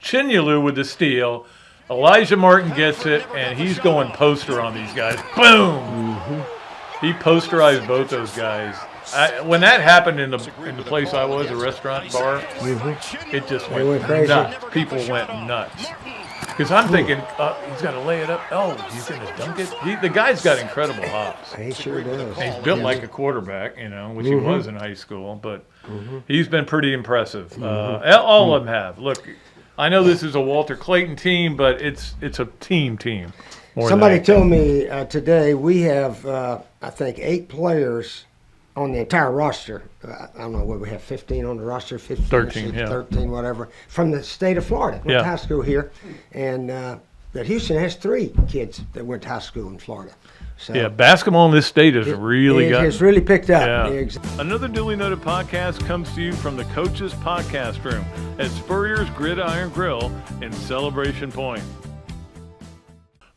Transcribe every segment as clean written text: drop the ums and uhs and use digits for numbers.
Chinyalu with the steal. Elijah Martin gets it, and he's going poster on these guys. Boom! Mm-hmm. He posterized both those guys. When that happened in the place I was, a restaurant bar, it just went crazy. Nuts. People went nuts. Because I'm thinking, he's got to lay it up. Oh, he's going to dunk it. The guy's got incredible hops. He sure does. He's built like a quarterback, which he was in high school. But he's been pretty impressive. All of them have. Look, I know this is a Walter Clayton team, but it's a team. Somebody told me today we have, I think, 8 players on the entire roster. I don't know what we have, 15 on the roster, 15, 13, 13, whatever, from the state of Florida. Went to high school here, and that Houston has 3 kids that went to high school in Florida. So basketball in this state has really picked up. Yeah. Another Dooley Noted podcast comes to you from the Coach's Podcast Room at Spurrier's Gridiron Grill in Celebration Point.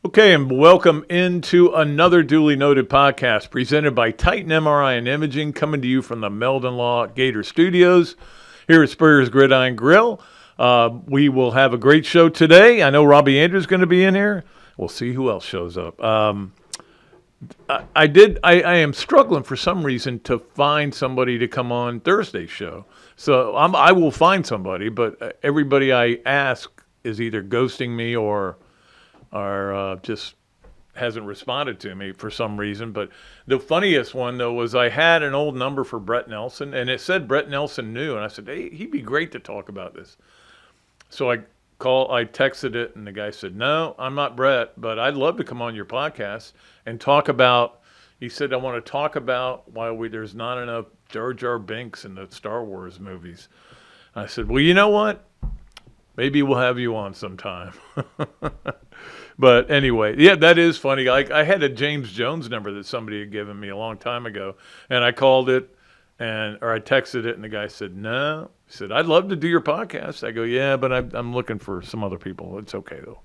Okay, and welcome into another Dooley Noted podcast presented by Titan MRI and Imaging, coming to you from the Meldon Law Gator Studios here at Spurrier's Gridiron Grill. We will have a great show today. I know Robbie Andrews is going to be in here. We'll see who else shows up. I am struggling for some reason to find somebody to come on Thursday's show. So I will find somebody, but everybody I ask is either ghosting me or just hasn't responded to me for some reason. But the funniest one, though, was I had an old number for Brett Nelson, and it said Brett Nelson knew. And I said, hey, he'd be great to talk about this. So I texted it, and the guy said, no, I'm not Brett, but I'd love to come on your podcast and talk about, he said, I want to talk about why there's not enough Jar Jar Binks in the Star Wars movies. I said, well, you know what? Maybe we'll have you on sometime. But anyway, yeah, that is funny. I had a James Jones number that somebody had given me a long time ago, and I called it, or I texted it, and the guy said, no. He said, I'd love to do your podcast. I go, yeah, but I'm looking for some other people. It's okay, though.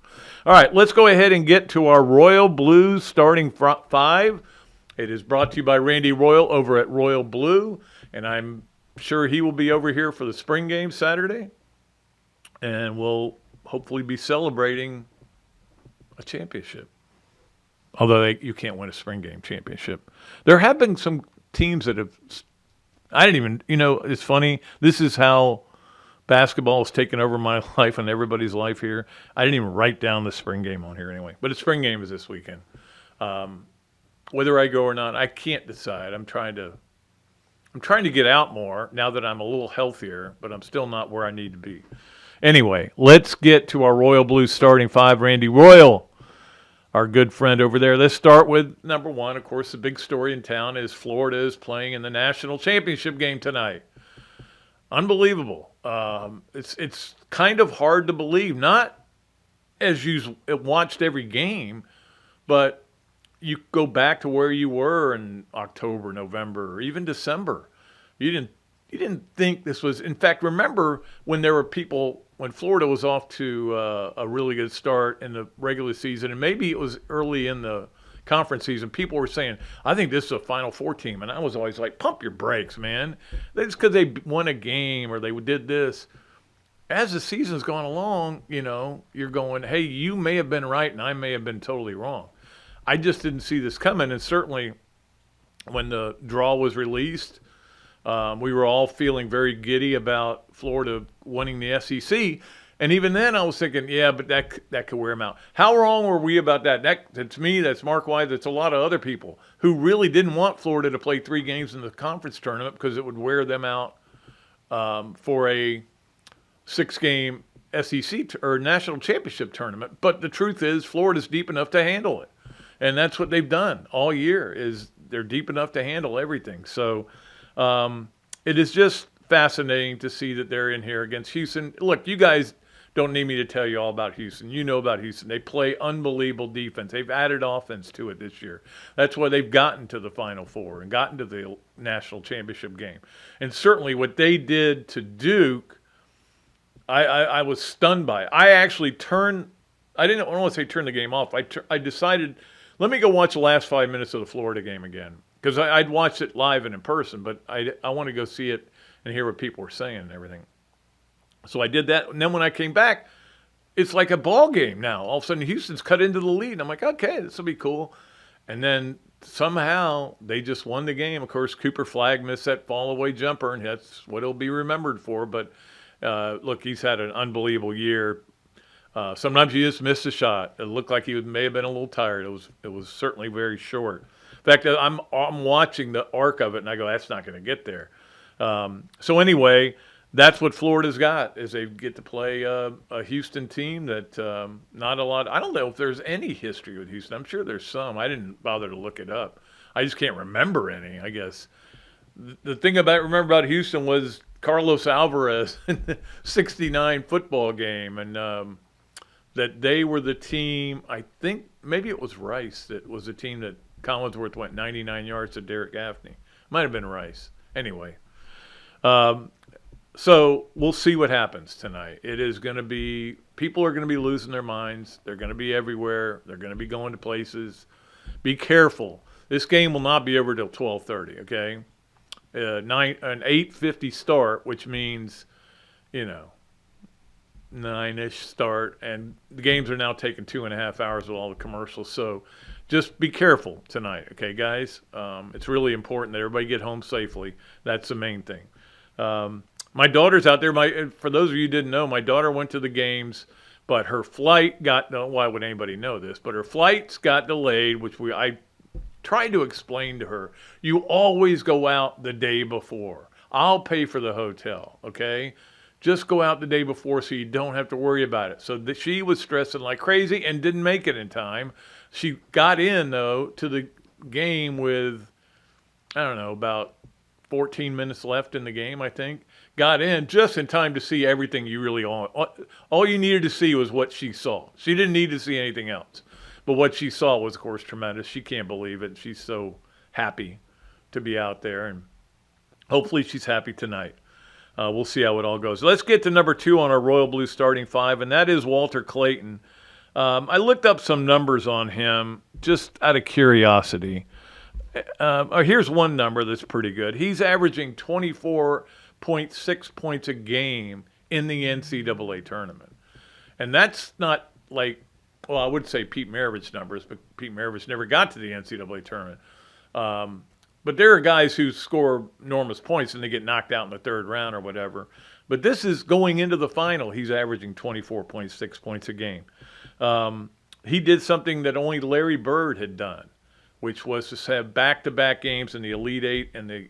All right, let's go ahead and get to our Royal Blues starting 5. It is brought to you by Randy Royal over at Royal Blue, and I'm sure he will be over here for the spring game Saturday, and we'll hopefully be celebrating a championship. Although you can't win a spring game championship. There have been some teams that have, I didn't even, it's funny. This is how basketball has taken over my life and everybody's life here. I didn't even write down the spring game on here anyway. But the spring game is this weekend. Whether I go or not, I can't decide. I'm trying to get out more now that I'm a little healthier, but I'm still not where I need to be. Anyway, let's get to our Royal Blues starting 5. Randy Royal, our good friend over there. Let's start with number 1. Of course, the big story in town is Florida is playing in the national championship game tonight. Unbelievable. It's kind of hard to believe. Not as you watched every game, but you go back to where you were in October, November, or even December. You didn't think this was. In fact, remember when there were people. When Florida was off to a really good start in the regular season, and maybe it was early in the conference season, people were saying, I think this is a Final Four team. And I was always like, pump your brakes, man. That's because they won a game or they did this. As the season's gone along, you're going, hey, you may have been right and I may have been totally wrong. I just didn't see this coming. And certainly when the draw was released, we were all feeling very giddy about Florida winning the SEC. And even then I was thinking, yeah, but that could wear them out. How wrong were we about that? That's me, that's Mark White, that's a lot of other people who really didn't want Florida to play 3 games in the conference tournament because it would wear them out for a 6-game SEC or national championship tournament. But the truth is Florida's deep enough to handle it. And that's what they've done all year is they're deep enough to handle everything. So it is just fascinating to see that they're in here against Houston. Look, you guys don't need me to tell you all about Houston. You know about Houston. They play unbelievable defense. They've added offense to it this year. That's why they've gotten to the Final Four and gotten to the national championship game. And certainly what they did to Duke, I was stunned by it. I actually I don't want to say turn the game off. I decided, let me go watch the last 5 minutes of the Florida game again. Because I'd watched it live and in person, but I want to go see it and hear what people were saying and everything. So I did that. And then when I came back, it's like a ball game now. All of a sudden, Houston's cut into the lead. And I'm like, okay, this will be cool. And then somehow they just won the game. Of course, Cooper Flagg missed that fall-away jumper, and that's what he'll be remembered for. But, look, he's had an unbelievable year. Sometimes you just missed a shot. It looked like he may have been a little tired. It was certainly very short. In fact, I'm watching the arc of it, and I go, that's not going to get there. So anyway, that's what Florida's got, is they get to play a Houston team that not a lot. I don't know if there's any history with Houston. I'm sure there's some. I didn't bother to look it up. I just can't remember any, I guess. The thing remember about Houston was Carlos Alvarez in the 69 football game, and that they were the team, I think maybe it was Rice that was the team that Collinsworth went 99 yards to Derek Gaffney. Might have been Rice. Anyway. So we'll see what happens tonight. It is going to be, people are going to be losing their minds. They're going to be everywhere. They're going to be going to places. Be careful. This game will not be over till 12:30, okay? An 8:50 start, which means, 9-ish start, and the games are now taking 2.5 hours with all the commercials. So just be careful tonight, okay, guys? It's really important that everybody get home safely. That's the main thing. My daughter's out there. For those of you who didn't know, my daughter went to the games, but her flight why would anybody know this? But her flights got delayed, which I tried to explain to her. You always go out the day before. I'll pay for the hotel, okay? Just go out the day before so you don't have to worry about it. So she was stressing like crazy and didn't make it in time. She got in, though, to the game with, I don't know, about 14 minutes left in the game, I think. Got in just in time to see everything you really want. All you needed to see was what she saw. She didn't need to see anything else. But what she saw was, of course, tremendous. She can't believe it. She's so happy to be out there, and hopefully she's happy tonight. We'll see how it all goes. Let's get to number 2 on our Royal Blue starting 5, and that is Walter Clayton. I looked up some numbers on him just out of curiosity. Here's one number that's pretty good. He's averaging 24.6 points a game in the NCAA tournament. And that's not like, well, I would say Pete Maravich's numbers, but Pete Maravich never got to the NCAA tournament. But there are guys who score enormous points and they get knocked out in the third round or whatever. But this is going into the final. He's averaging 24.6 points a game. He did something that only Larry Bird had done, which was to have back-to-back games in the Elite Eight and the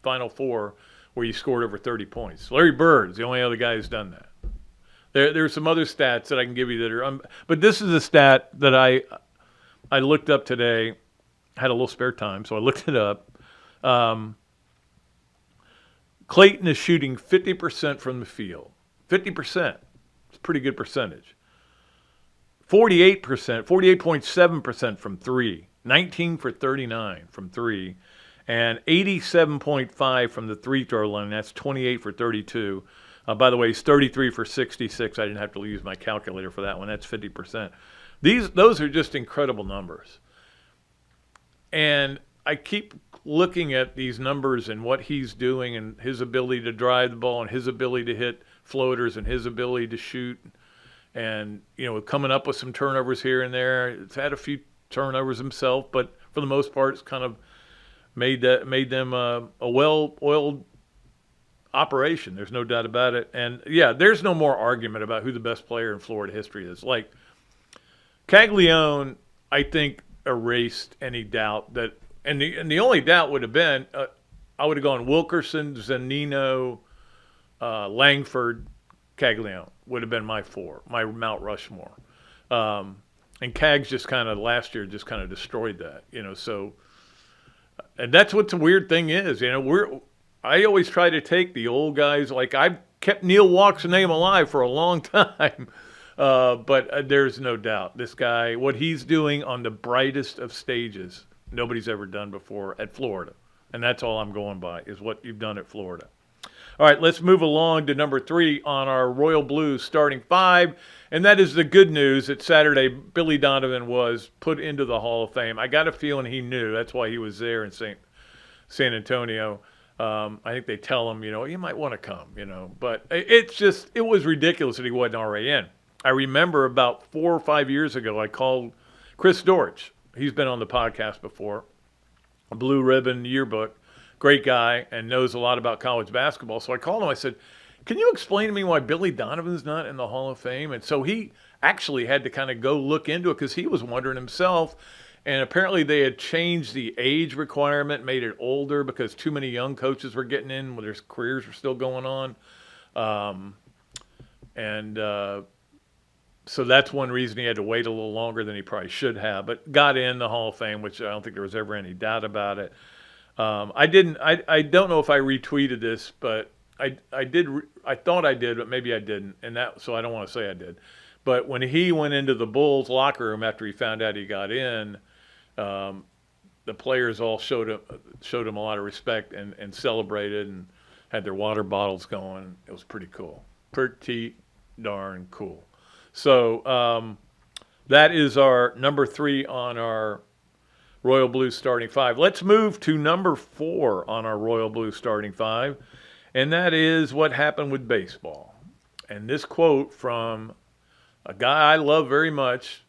Final Four where he scored over 30 points. Larry Bird is the only other guy who's done that. There are some other stats that I can give you that are but this is a stat that I looked up today. Had a little spare time, so I looked it up. Clayton is shooting 50% from the field. 50%. It's a pretty good percentage. 48%, 48.7% from 3. 19 for 39 from 3. And 87.5 from the three-throw line. That's 28 for 32. By the way, he's 33 for 66. I didn't have to use my calculator for that one. That's 50%. Those are just incredible numbers. And I keep looking at these numbers and what he's doing and his ability to drive the ball and his ability to hit floaters and his ability to shoot. And, coming up with some turnovers here and there. He's had a few turnovers himself, but for the most part, it's kind of made them a well-oiled operation. There's no doubt about it. And, yeah, there's no more argument about who the best player in Florida history is. Like, Caglione, I think, erased any doubt that, and the only doubt would have been, I would have gone Wilkerson, Zannino, Langford, Caglione would have been my Mount Rushmore. And Cags just kind of last year just kind of destroyed that, so, and that's what the weird thing is, I always try to take the old guys, like I've kept Neil Walk's name alive for a long time. But there's no doubt. This guy, what he's doing on the brightest of stages, nobody's ever done before at Florida. And that's all I'm going by, is what you've done at Florida. All right, let's move along to number 3 on our Royal Blues starting 5. And that is the good news that Saturday Billy Donovan was put into the Hall of Fame. I got a feeling he knew. That's why he was there in San Antonio. I think they tell him, you might want to come, But it was ridiculous that he wasn't already in. I remember about 4 or 5 years ago, I called Chris Dortch. He's been on the podcast before. A Blue Ribbon yearbook. Great guy and knows a lot about college basketball. So I called him. I said, can you explain to me why Billy Donovan's not in the Hall of Fame? And so he actually had to kind of go look into it because he was wondering himself. And apparently they had changed the age requirement, made it older because too many young coaches were getting in when their careers were still going on. So that's one reason he had to wait a little longer than he probably should have, but got in the Hall of Fame, which I don't think there was ever any doubt about it. I don't know if I retweeted this, but I did. I thought I did, but maybe I didn't, so I don't want to say I did. But when he went into the Bulls locker room after he found out he got in, the players all showed him a lot of respect and celebrated and had their water bottles going. It was pretty cool. Pretty darn cool. So that is our number 3 on our Royal Blue starting 5. Let's move to number 4 on our Royal Blue starting 5, and that is what happened with baseball. And this quote from a guy I love very much,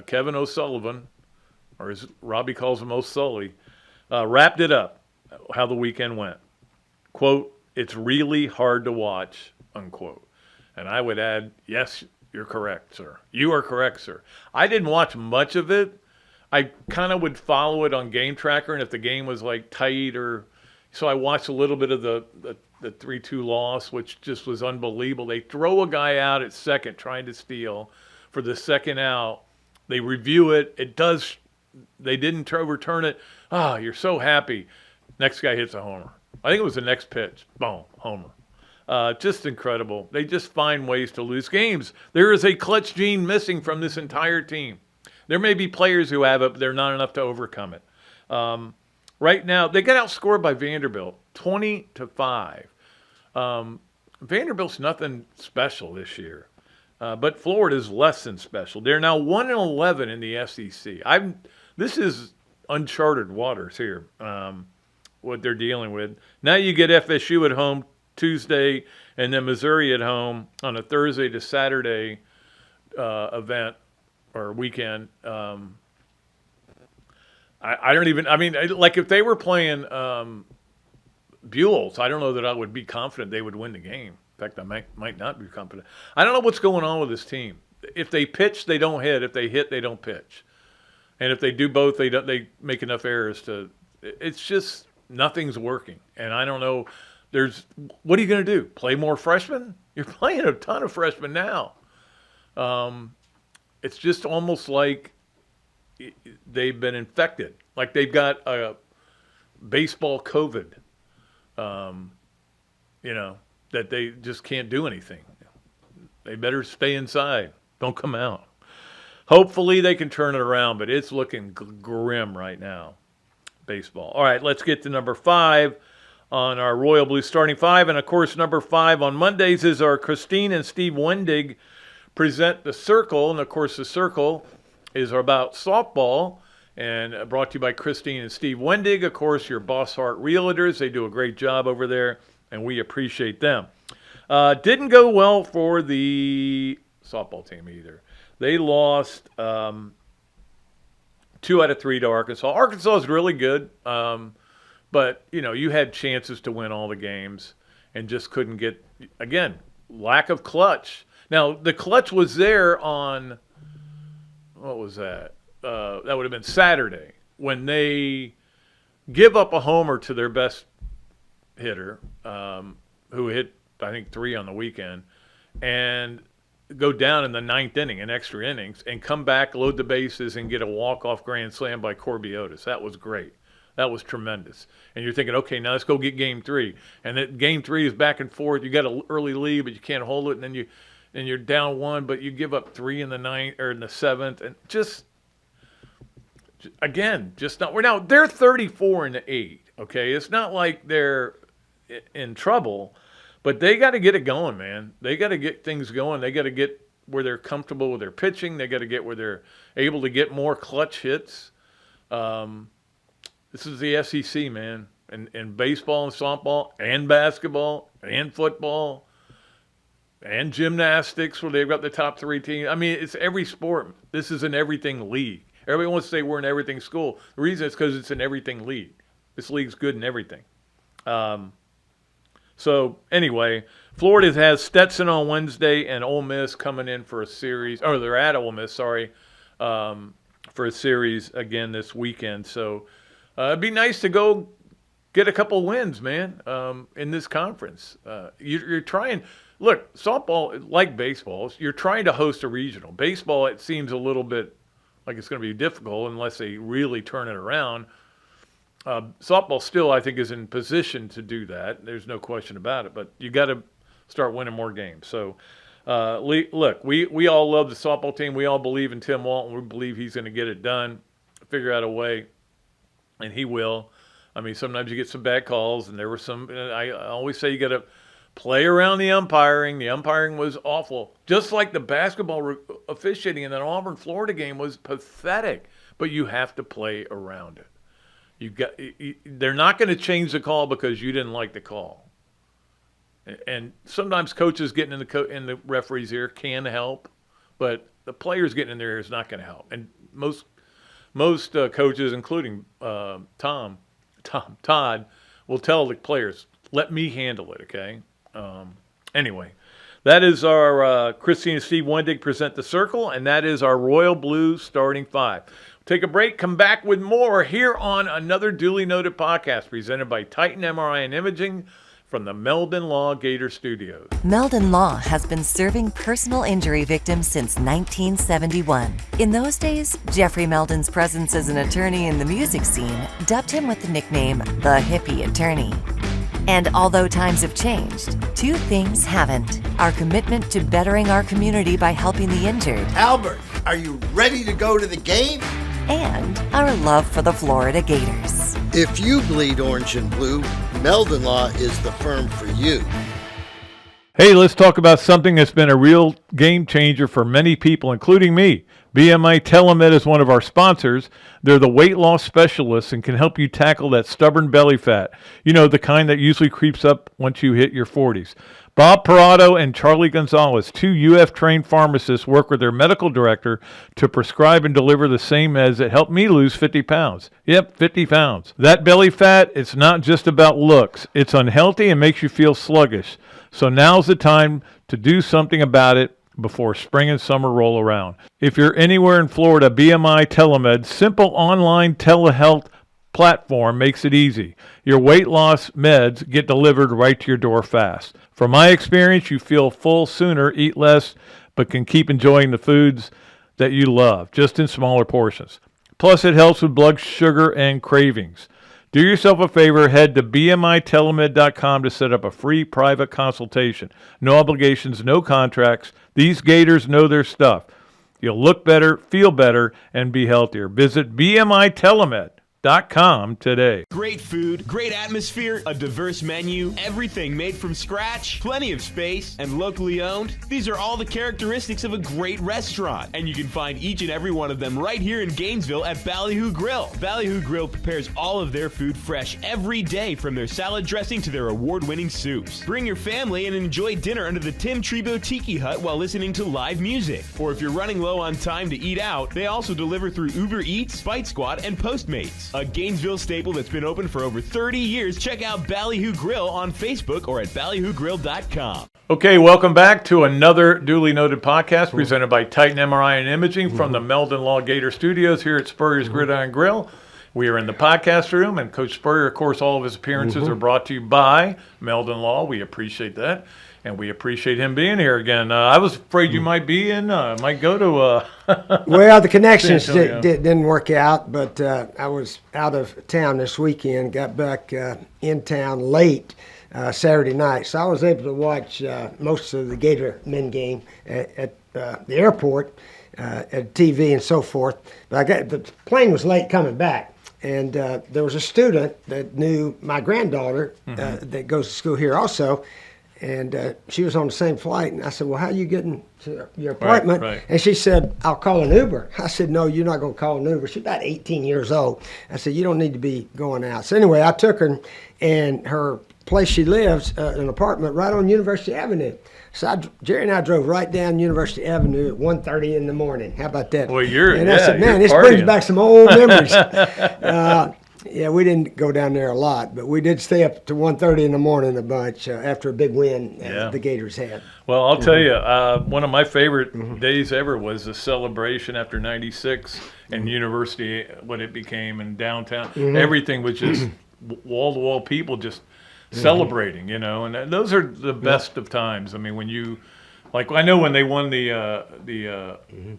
Kevin O'Sullivan, or as Robbie calls him, O'Sully, wrapped it up, how the weekend went. Quote, "It's really hard to watch," unquote. And I would add, yes, you're correct, sir. You are correct, sir. I didn't watch much of it. I kind of would follow it on Game Tracker, and if the game was like tight so I watched a little bit of the 3-2 loss, which just was unbelievable. They throw a guy out at second trying to steal for the second out. They review it. They didn't return it. You're so happy. Next guy hits a homer. I think it was the next pitch. Boom, homer. Just incredible. They just find ways to lose games. There is a clutch gene missing from this entire team. There may be players who have it, but they're not enough to overcome it. Right now, they got outscored by Vanderbilt, 20-5. Vanderbilt's nothing special this year, but Florida's less than special. They're now 1-11 in the SEC. This is uncharted waters here, what they're dealing with. Now you get FSU at home Tuesday, and then Missouri at home on a Thursday to Saturday event or weekend. Like if they were playing Buell's, I don't know that I would be confident they would win the game. In fact, I might not be confident. I don't know what's going on with this team. If they pitch, they don't hit. If they hit, they don't pitch. And if they do both, they make enough errors to. It's just nothing's working, and I don't know. What are you going to do? Play more freshmen? You're playing a ton of freshmen now. It's just almost like they've been infected. Like they've got a baseball COVID, that they just can't do anything. They better stay inside. Don't come out. Hopefully they can turn it around, but it's looking grim right now, baseball. All right, let's get to number 5 on our Royal Blue starting 5. And, of course, number 5 on Mondays is our Christine and Steve Wendig present The Circle. And, of course, The Circle is about softball and brought to you by Christine and Steve Wendig. Of course, your Boss Hart Realtors. They do a great job over there, and we appreciate them. Didn't go well for the softball team either. They lost 2 out of 3 to Arkansas. Arkansas is really good. But, you had chances to win all the games and just couldn't get, again, lack of clutch. Now, the clutch was there on, what was that? That would have been Saturday when they give up a homer to their best hitter, who hit, I think, 3 on the weekend, and go down in the 9th inning in extra innings and come back, load the bases, and get a walk-off grand slam by Corby Otis. That was great. That was tremendous. And you're thinking, okay, now let's go get game 3. And that game 3 is back and forth. You got an early lead, but you can't hold it. And then you're down 1, but you give up 3 in the 9th or in the 7th, and just not. Now they're 34-8. Okay, it's not like they're in trouble, but they got to get it going, man. They got to get things going. They got to get where they're comfortable with their pitching. They got to get where they're able to get more clutch hits. This is the SEC, man, and baseball and softball and basketball and football. and gymnastics, where they've got the top 3 teams. I mean, it's every sport. This is an everything league. Everybody wants to say we're an everything school. The reason is because it's an everything league. This league's good in everything. So anyway, Florida has Stetson on Wednesday and Ole Miss coming in for a series. Or they're at Ole Miss, sorry, for a series again this weekend. So it'd be nice to go get a couple wins, man, in this conference. You're trying. Look, softball, like baseball, you're trying to host a regional. Baseball, it seems a little bit like it's going to be difficult unless they really turn it around. Softball still, I think, is in position to do that. There's no question about it. But you got to start winning more games. So, look, we all love the softball team. We all believe in Tim Walton. We believe he's going to get it done, figure out a way, and he will. I mean, sometimes you get some bad calls, and there were some. I always say you got to play around the umpiring. The umpiring was awful. Just like the basketball officiating in that Auburn-Florida game was pathetic. But you have to play around it. They're not going to change the call because you didn't like the call. And sometimes coaches getting in the referee's ear can help, but the players getting in their ear is not going to help. And most coaches, including Todd, will tell the players, "Let me handle it." Okay. Anyway, that is our Christine and Steve Wendig present the circle, and that is our Royal Blue starting 5. Take a break, come back with more here on another duly noted podcast presented by Titan MRI and Imaging from the Meldon Law Gator Studios. Meldon Law has been serving personal injury victims since 1971. In those days, Jeffrey Meldon's presence as an attorney in the music scene dubbed him with the nickname the Hippie Attorney. And although times have changed, 2 things haven't. Our commitment to bettering our community by helping the injured. Albert, are you ready to go to the game? And our love for the Florida Gators. If you bleed orange and blue, Meldon Law is the firm for you. Hey, let's talk about something that's been a real game changer for many people, including me. BMI TeleMed is one of our sponsors. They're the weight loss specialists and can help you tackle that stubborn belly fat. You know, the kind that usually creeps up once you hit your 40s. Bob Parado and Charlie Gonzalez, 2 UF-trained pharmacists, work with their medical director to prescribe and deliver the same meds that helped me lose 50 pounds. Yep, 50 pounds. That belly fat, it's not just about looks. It's unhealthy and makes you feel sluggish. So now's the time to do something about it before spring and summer roll around. If you're anywhere in Florida, BMI TeleMed, simple online telehealth platform makes it easy. Your weight loss meds get delivered right to your door fast. From my experience, you feel full sooner, eat less, but can keep enjoying the foods that you love, just in smaller portions. Plus, it helps with blood sugar and cravings. Do yourself a favor, head to bmitelemed.com to set up a free private consultation. No obligations, no contracts. These Gators know their stuff. You'll look better, feel better, and be healthier. Visit bmitelemed.com today. Great food, great atmosphere, a diverse menu, everything made from scratch, plenty of space, and locally owned. These are all the characteristics of a great restaurant, and you can find each and every one of them right here in Gainesville at Ballyhoo Grill. Ballyhoo Grill prepares all of their food fresh every day, from their salad dressing to their award-winning soups. Bring your family and enjoy dinner under the Tim Trebo Tiki Hut while listening to live music. Or if you're running low on time to eat out, they also deliver through Uber Eats, Bite Squad, and Postmates. A Gainesville staple that's been open for over 30 years. Check out Ballyhoo Grill on Facebook or at ballyhoogrill.com. Okay, welcome back to another duly noted podcast presented by Titan MRI and Imaging from the Meldon Law Gator Studios here at Spurrier's Gridiron Grill. We are in the podcast room, and Coach Spurrier, of course, all of his appearances are brought to you by Meldon Law. We appreciate that, and we appreciate him being here again. I was afraid you might be in, might go to... Well, the connections didn't work out, but I was out of town this weekend, got back in town late Saturday night, so I was able to watch most of the Gator men game at the airport, at TV and so forth. But the plane was late coming back. And there was a student that knew my granddaughter that goes to school here also, And she was on the same flight. And I said, well, how are you getting to your apartment? Right. And she said, I'll call an Uber. I said, no, you're not going to call an Uber. She's about 18 years old. I said, you don't need to be going out. So anyway, I took her, and her place she lives, an apartment right on University Avenue. So Jerry and I drove right down University Avenue at 1:30 in the morning. How about that? Well, I said, man, this brings back some old memories. Yeah, we didn't go down there a lot, but we did stay up to 1:30 in the morning a bunch after a big win the Gators had. Well, I'll tell you, one of my favorite days ever was the celebration after '96 and University, what it became, in downtown. Everything was just wall-to-wall people just celebrating, and those are the best of times. I mean, when you, like, I know when they won the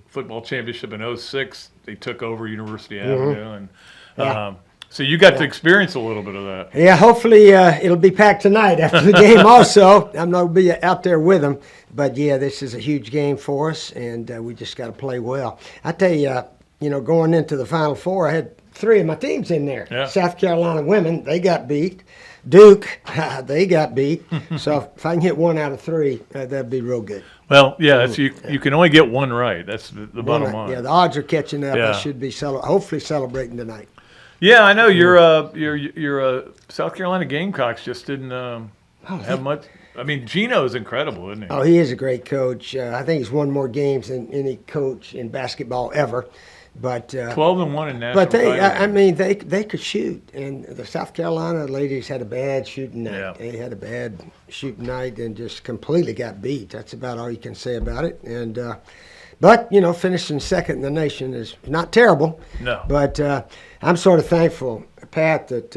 football championship in '06, they took over University Avenue, and so you got to experience a little bit of that. Yeah, hopefully it'll be packed tonight after the game also. I'm not going to be out there with them. But, yeah, this is a huge game for us, and we just got to play well. I tell you, going into the Final Four, I had 3 of my teams in there. Yeah. South Carolina women, they got beat. Duke, they got beat. So if I can hit 1 out of 3, that'd be real good. Well, yeah, you can only get one right. That's the bottom line. Yeah, the odds are catching up. Yeah. I should be hopefully celebrating tonight. Yeah, I know your South Carolina Gamecocks just didn't have much. I mean, Gino's incredible, isn't he? Oh, he is a great coach. I think he's won more games than any coach in basketball ever. But 12-1 in national. But title. I mean, they could shoot, and the South Carolina ladies had a bad shooting night. Yeah. They had a bad shooting night and just completely got beat. That's about all you can say about it. And but finishing second in the nation is not terrible. No. But I'm sort of thankful, Pat, that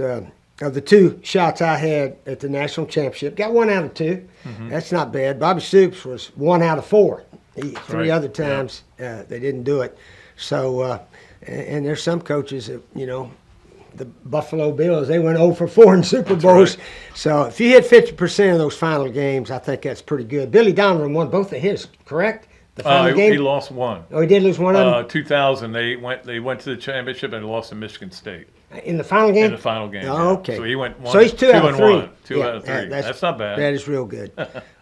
of the 2 shots I had at the national championship, got 1 out of 2. That's not bad. Bobby Stoops was 1 out of 4. 3 other times they didn't do it. So, and there's some coaches that, the Buffalo Bills, they went 0 for 4 in Super Bowls. Right. So if you hit 50% of those final games, I think that's pretty good. Billy Donovan won both of his, correct? The final game? He lost 1. Oh, he did lose one of them? 2000, they went to the championship and lost to Michigan State. In the final game? In the final game. Oh, yeah. Okay. So he went 1. So he's 2 out of 3. 1. 2 out of 3. That's not bad. That is real good.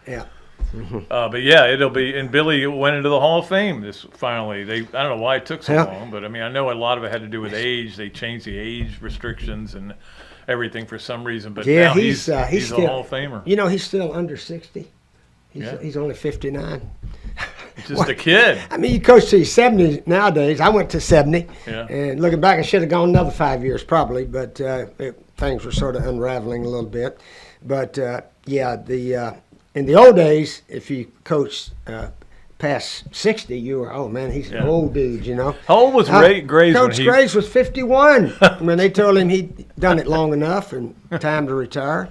Yeah. But yeah, it'll be. And Billy went into the Hall of Fame finally. I don't know why it took so long, but I mean, I know a lot of it had to do with age. They changed the age restrictions and everything for some reason. But now he's still a Hall of Famer. He's still under 60. He's only 59. Just a kid. I mean, you coach to 70 nowadays. I went to 70. Yeah. And looking back, I should have gone another 5 years probably, but things were sort of unraveling a little bit. But, in the old days, if you coached past 60, you were, oh, man, he's an old dude, How old was Graves? Coach Graves was 51 when they told him he'd done it long enough and time to retire.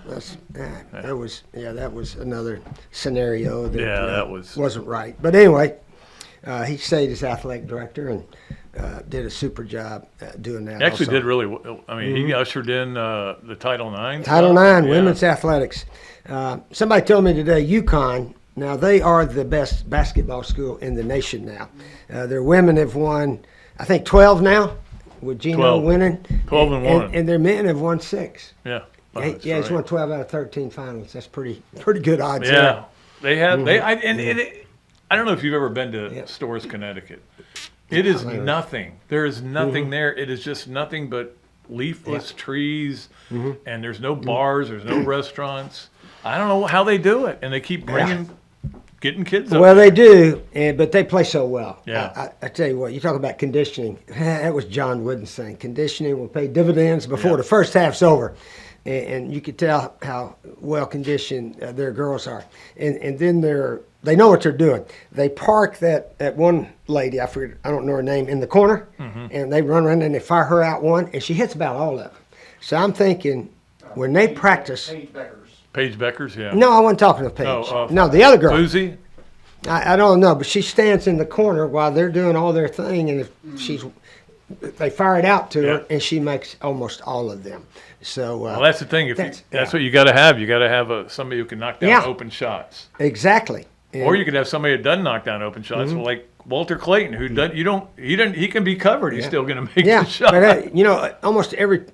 That was another scenario that wasn't right. But anyway, he stayed as athletic director and did a super job doing that. He actually did really well. I mean, he ushered in the Title IX. Title IX, women's athletics. Somebody told me today, UConn, now they are the best basketball school in the nation now. Their women have won, I think, 12 now, with Gino winning. 12 and 1. And their men have won 6. Yeah. He's won 12 out of 13 finals. That's pretty good odds. Yeah. They have. I don't know if you've ever been to Storrs, Connecticut. It is nothing. There is nothing there. It is just nothing but leafless trees, and there's no bars, there's no restaurants. I don't know how they do it, and they keep getting kids up Well, there. they do, but they play so well. Yeah. I tell you what, you talk about conditioning. That was John Wooden's thing. Conditioning will pay dividends before the first half's over. And you could tell how well conditioned their girls are. And then they know what they're doing. They park that one lady, I don't know her name, in the corner, and they run around and they fire her out one, and she hits about all of them. So I'm thinking when they practice. Paige Beckers, yeah. No, I wasn't talking to Paige. No, the other girl. Boozy? I don't know, but she stands in the corner while they're doing all their thing, and if they fire it out to her, and she makes almost all of them. So well, that's the thing. That's what you got to have. You got to have somebody who can knock down open shots. Exactly. Or you could have somebody who doesn't knock down open shots, like Walter Clayton, who he can be covered. He's still going to make the shot. But almost every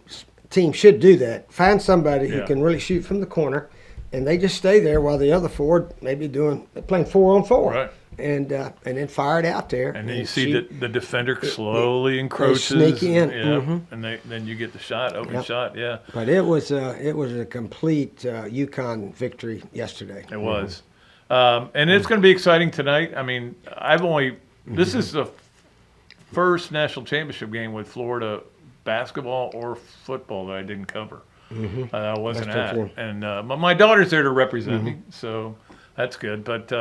team should do that. Find somebody who can really shoot from the corner and they just stay there while the other four maybe playing 4-on-4. Right. And then fire it out there. And then you see the defender slowly encroaches. Sneak in. Yeah, and then you get the shot, open shot, yeah. But it was a complete UConn victory yesterday. It was. And it's going to be exciting tonight. I mean, this is the first national championship game with Florida basketball or football that I didn't cover. I wasn't at. And my daughter's there to represent me, so that's good. But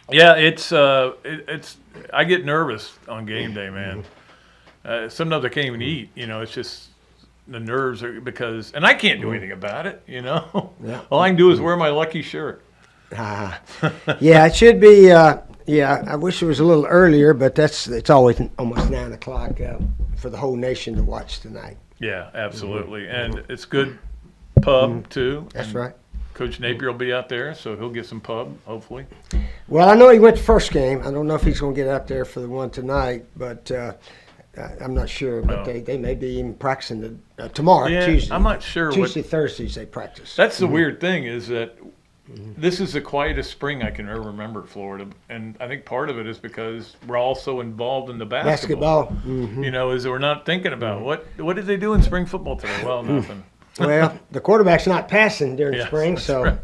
yeah, it's I get nervous on game day, man. Sometimes I can't even eat. It's just the nerves are and I can't do anything about it. Yeah. All I can do is wear my lucky shirt. Yeah, it should be. I wish it was a little earlier, but it's always almost 9 o'clock for the whole nation to watch tonight. Yeah, absolutely, and it's good pub too. That's right. Coach Napier will be out there, so he'll get some pub, hopefully. Well, I know he went the first game. I don't know if he's going to get out there for the one tonight, but I'm not sure. But they may be even practicing tomorrow, Tuesday. I'm not sure. Tuesday, Thursdays they practice. That's the weird thing is that this is the quietest spring I can ever remember at Florida, and I think part of it is because we're all so involved in the basketball. Is that we're not thinking about what did they do in spring football today? Well, nothing. Well, the quarterback's not passing during spring, so right.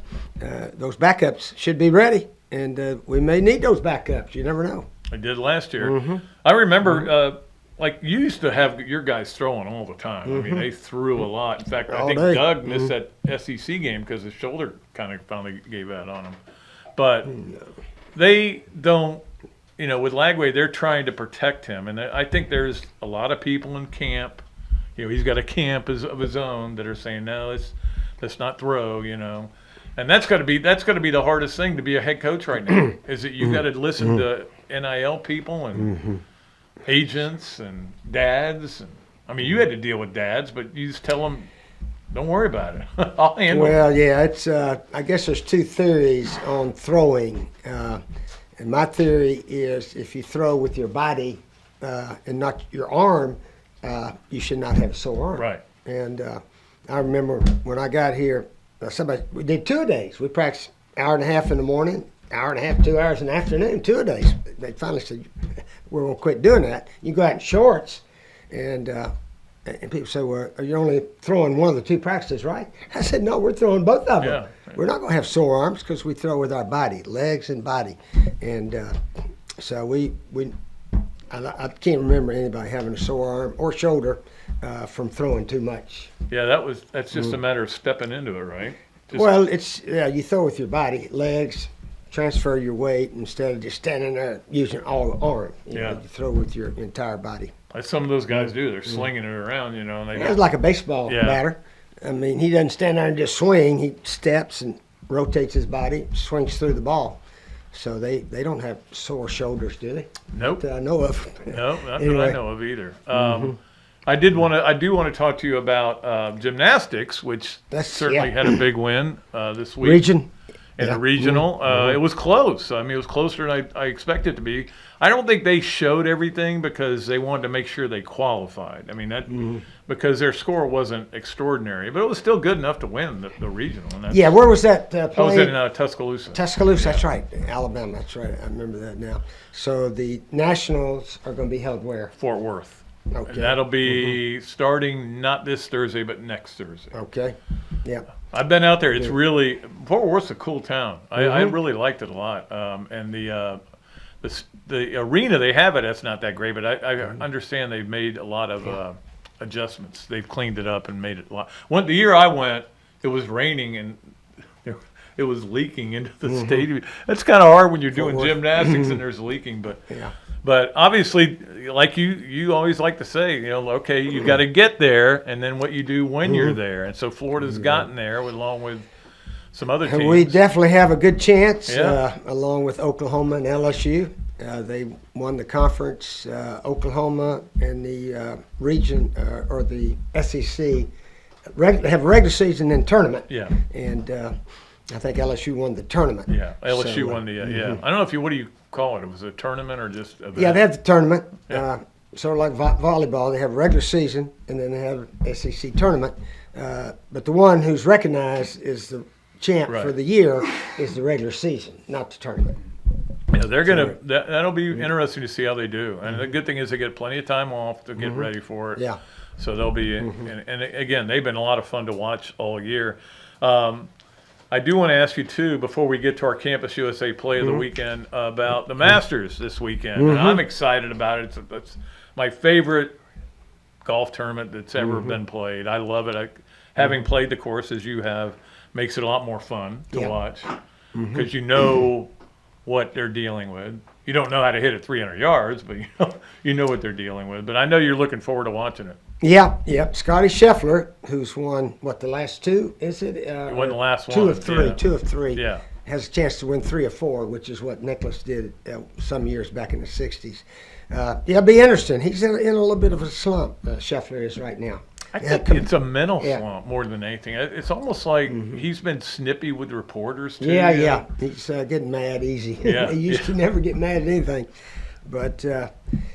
Those backups should be ready, and we may need those backups. You never know. I did last year. I remember, like you used to have your guys throwing all the time. I mean, they threw a lot. In fact, I think Doug missed that SEC game because his shoulder kind of finally gave out on him. But they don't, with Lagway, they're trying to protect him, and I think there's a lot of people in camp. He's got a camp of his own that are saying, no, let's not throw, And that's got to be the hardest thing to be a head coach right now, is that you've got to listen to NIL people and agents and dads. And I mean, you had to deal with dads, but you just tell them, don't worry about it. I'll handle it. Well, yeah, it's. I guess there's two theories on throwing, and my theory is if you throw with your body and not your arm, you should not have a sore arm. Right. And I remember when I got here, we did 2-a-days. We practiced hour and a half in the morning, hour and a half, 2 hours in the afternoon, 2-a-days. They finally said, we're going to quit doing that. You go out in shorts, and people say, well, you're only throwing one of the two practices, right? I said, no, we're throwing both of them. Yeah. We're not going to have sore arms because we throw with our body, legs and body. And so I can't remember anybody having a sore arm or shoulder from throwing too much. Yeah, that's just a matter of stepping into it, right? Well, you throw with your body, legs, transfer your weight instead of just standing there using all the arm. You throw with your entire body. Like some of those guys do. They're slinging it around, and it's like a baseball batter. I mean, he doesn't stand there and just swing. He steps and rotates his body, swings through the ball. So they don't have sore shoulders, do they? Nope. That I know of. No, not that I know of either. I do want to talk to you about gymnastics, which certainly had a big win this week. Region. In a regional. It was close. I mean, it was closer than I expected it to be. I don't think they showed everything because they wanted to make sure they qualified. I mean, because their score wasn't extraordinary, but it was still good enough to win the regional. And where was that played? I was in Tuscaloosa. Tuscaloosa, that's right. Alabama, that's right. I remember that now. So the nationals are going to be held where? Fort Worth. Okay. And that'll be starting not this Thursday, but next Thursday. Okay. Yeah. I've been out there. It's really Fort Worth's a cool town. I really liked it a lot. And the arena they have that's not that great, but I understand they've made a lot of adjustments. They've cleaned it up and made it a lot. The year I went, it was raining and it was leaking into the stadium. That's kind of hard when you're doing gymnastics and there's leaking, but. Yeah. But obviously, like you always like to say, okay, you got to get there, and then what you do when you're there. And so Florida's gotten there along with some other teams. We definitely have a good chance, along with Oklahoma and LSU. They won the conference. Oklahoma and the region or the SEC have a regular season and tournament. Yeah. And I think LSU won the tournament. Yeah, LSU won the I don't know what do you call it? It was a tournament or just event? Yeah, they have the tournament. Sort of like volleyball. They have a regular season and then they have SEC tournament. But the one who's recognized is the champ Right. for the year is the regular season, not the tournament. Yeah, they're gonna. That'll be interesting to see how they do. And the good thing is they get plenty of time off to get ready for it. Yeah. So they'll be. And again, they've been a lot of fun to watch all year. I do want to ask you too, before we get to our Campus USA play of the weekend, about the Masters this weekend. And I'm excited about it. It's my favorite golf tournament that's ever been played. I love it. Having played the course as you have, makes it a lot more fun to watch because you know what they're dealing with. You don't know how to hit it 300 yards, but you know what they're dealing with. But I know you're looking forward to watching it. Yeah. Scotty Scheffler, who's won, the last two, is it? He won the last two one. Of three, yeah. 2 of 3. Yeah. Has a chance to win 3 or 4, which is what Nicklaus did some years back in the 60s. It'll be interesting. He's in a little bit of a slump, Scheffler is right now. I think it's a mental slump more than anything. It's almost like he's been snippy with reporters, too. Yeah. He's getting mad easy. Yeah. He used to never get mad at anything. But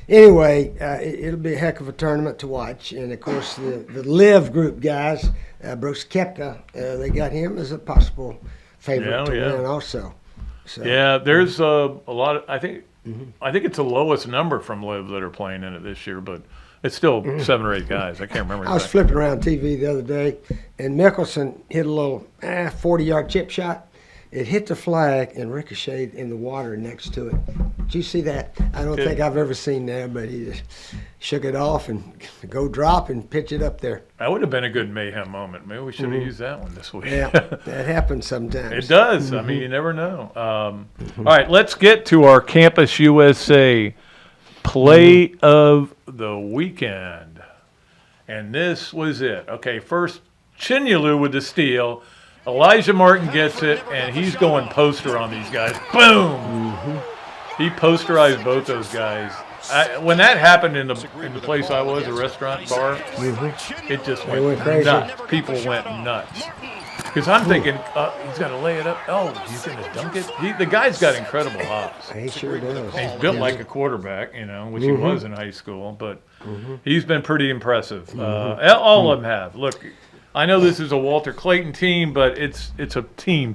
anyway, it'll be a heck of a tournament to watch. And, of course, the Live group guys, Brooks Koepka, they got him as a possible favorite to win also. So, yeah, there's a lot of – I think it's the lowest number from Live that are playing in it this year, but – it's still 7 or 8 guys. I can't remember. I was flipping around TV the other day, and Mickelson hit a little 40-yard chip shot. It hit the flag and ricocheted in the water next to it. Did you see that? I don't think I've ever seen that, but he just shook it off and go drop and pitch it up there. That would have been a good Mayhem moment. Maybe we should have used that one this week. Yeah, that happens sometimes. It does. I mean, you never know. All right, let's get to our Campus USA play of the weekend. And this was it. Okay, first, Chinyelu with the steal. Elijah Martin gets it, and he's going poster on these guys. Boom! He posterized both those guys. When that happened in the place I was, a restaurant bar, it just went crazy. nuts. People went nuts. Because I'm thinking, he's got to lay it up. Oh, he's going to dunk it? The guy's got incredible hops. He sure does. And he's built like a quarterback, which he was in high school. But he's been pretty impressive. All of them have. Look, I know this is a Walter Clayton team, but it's a team.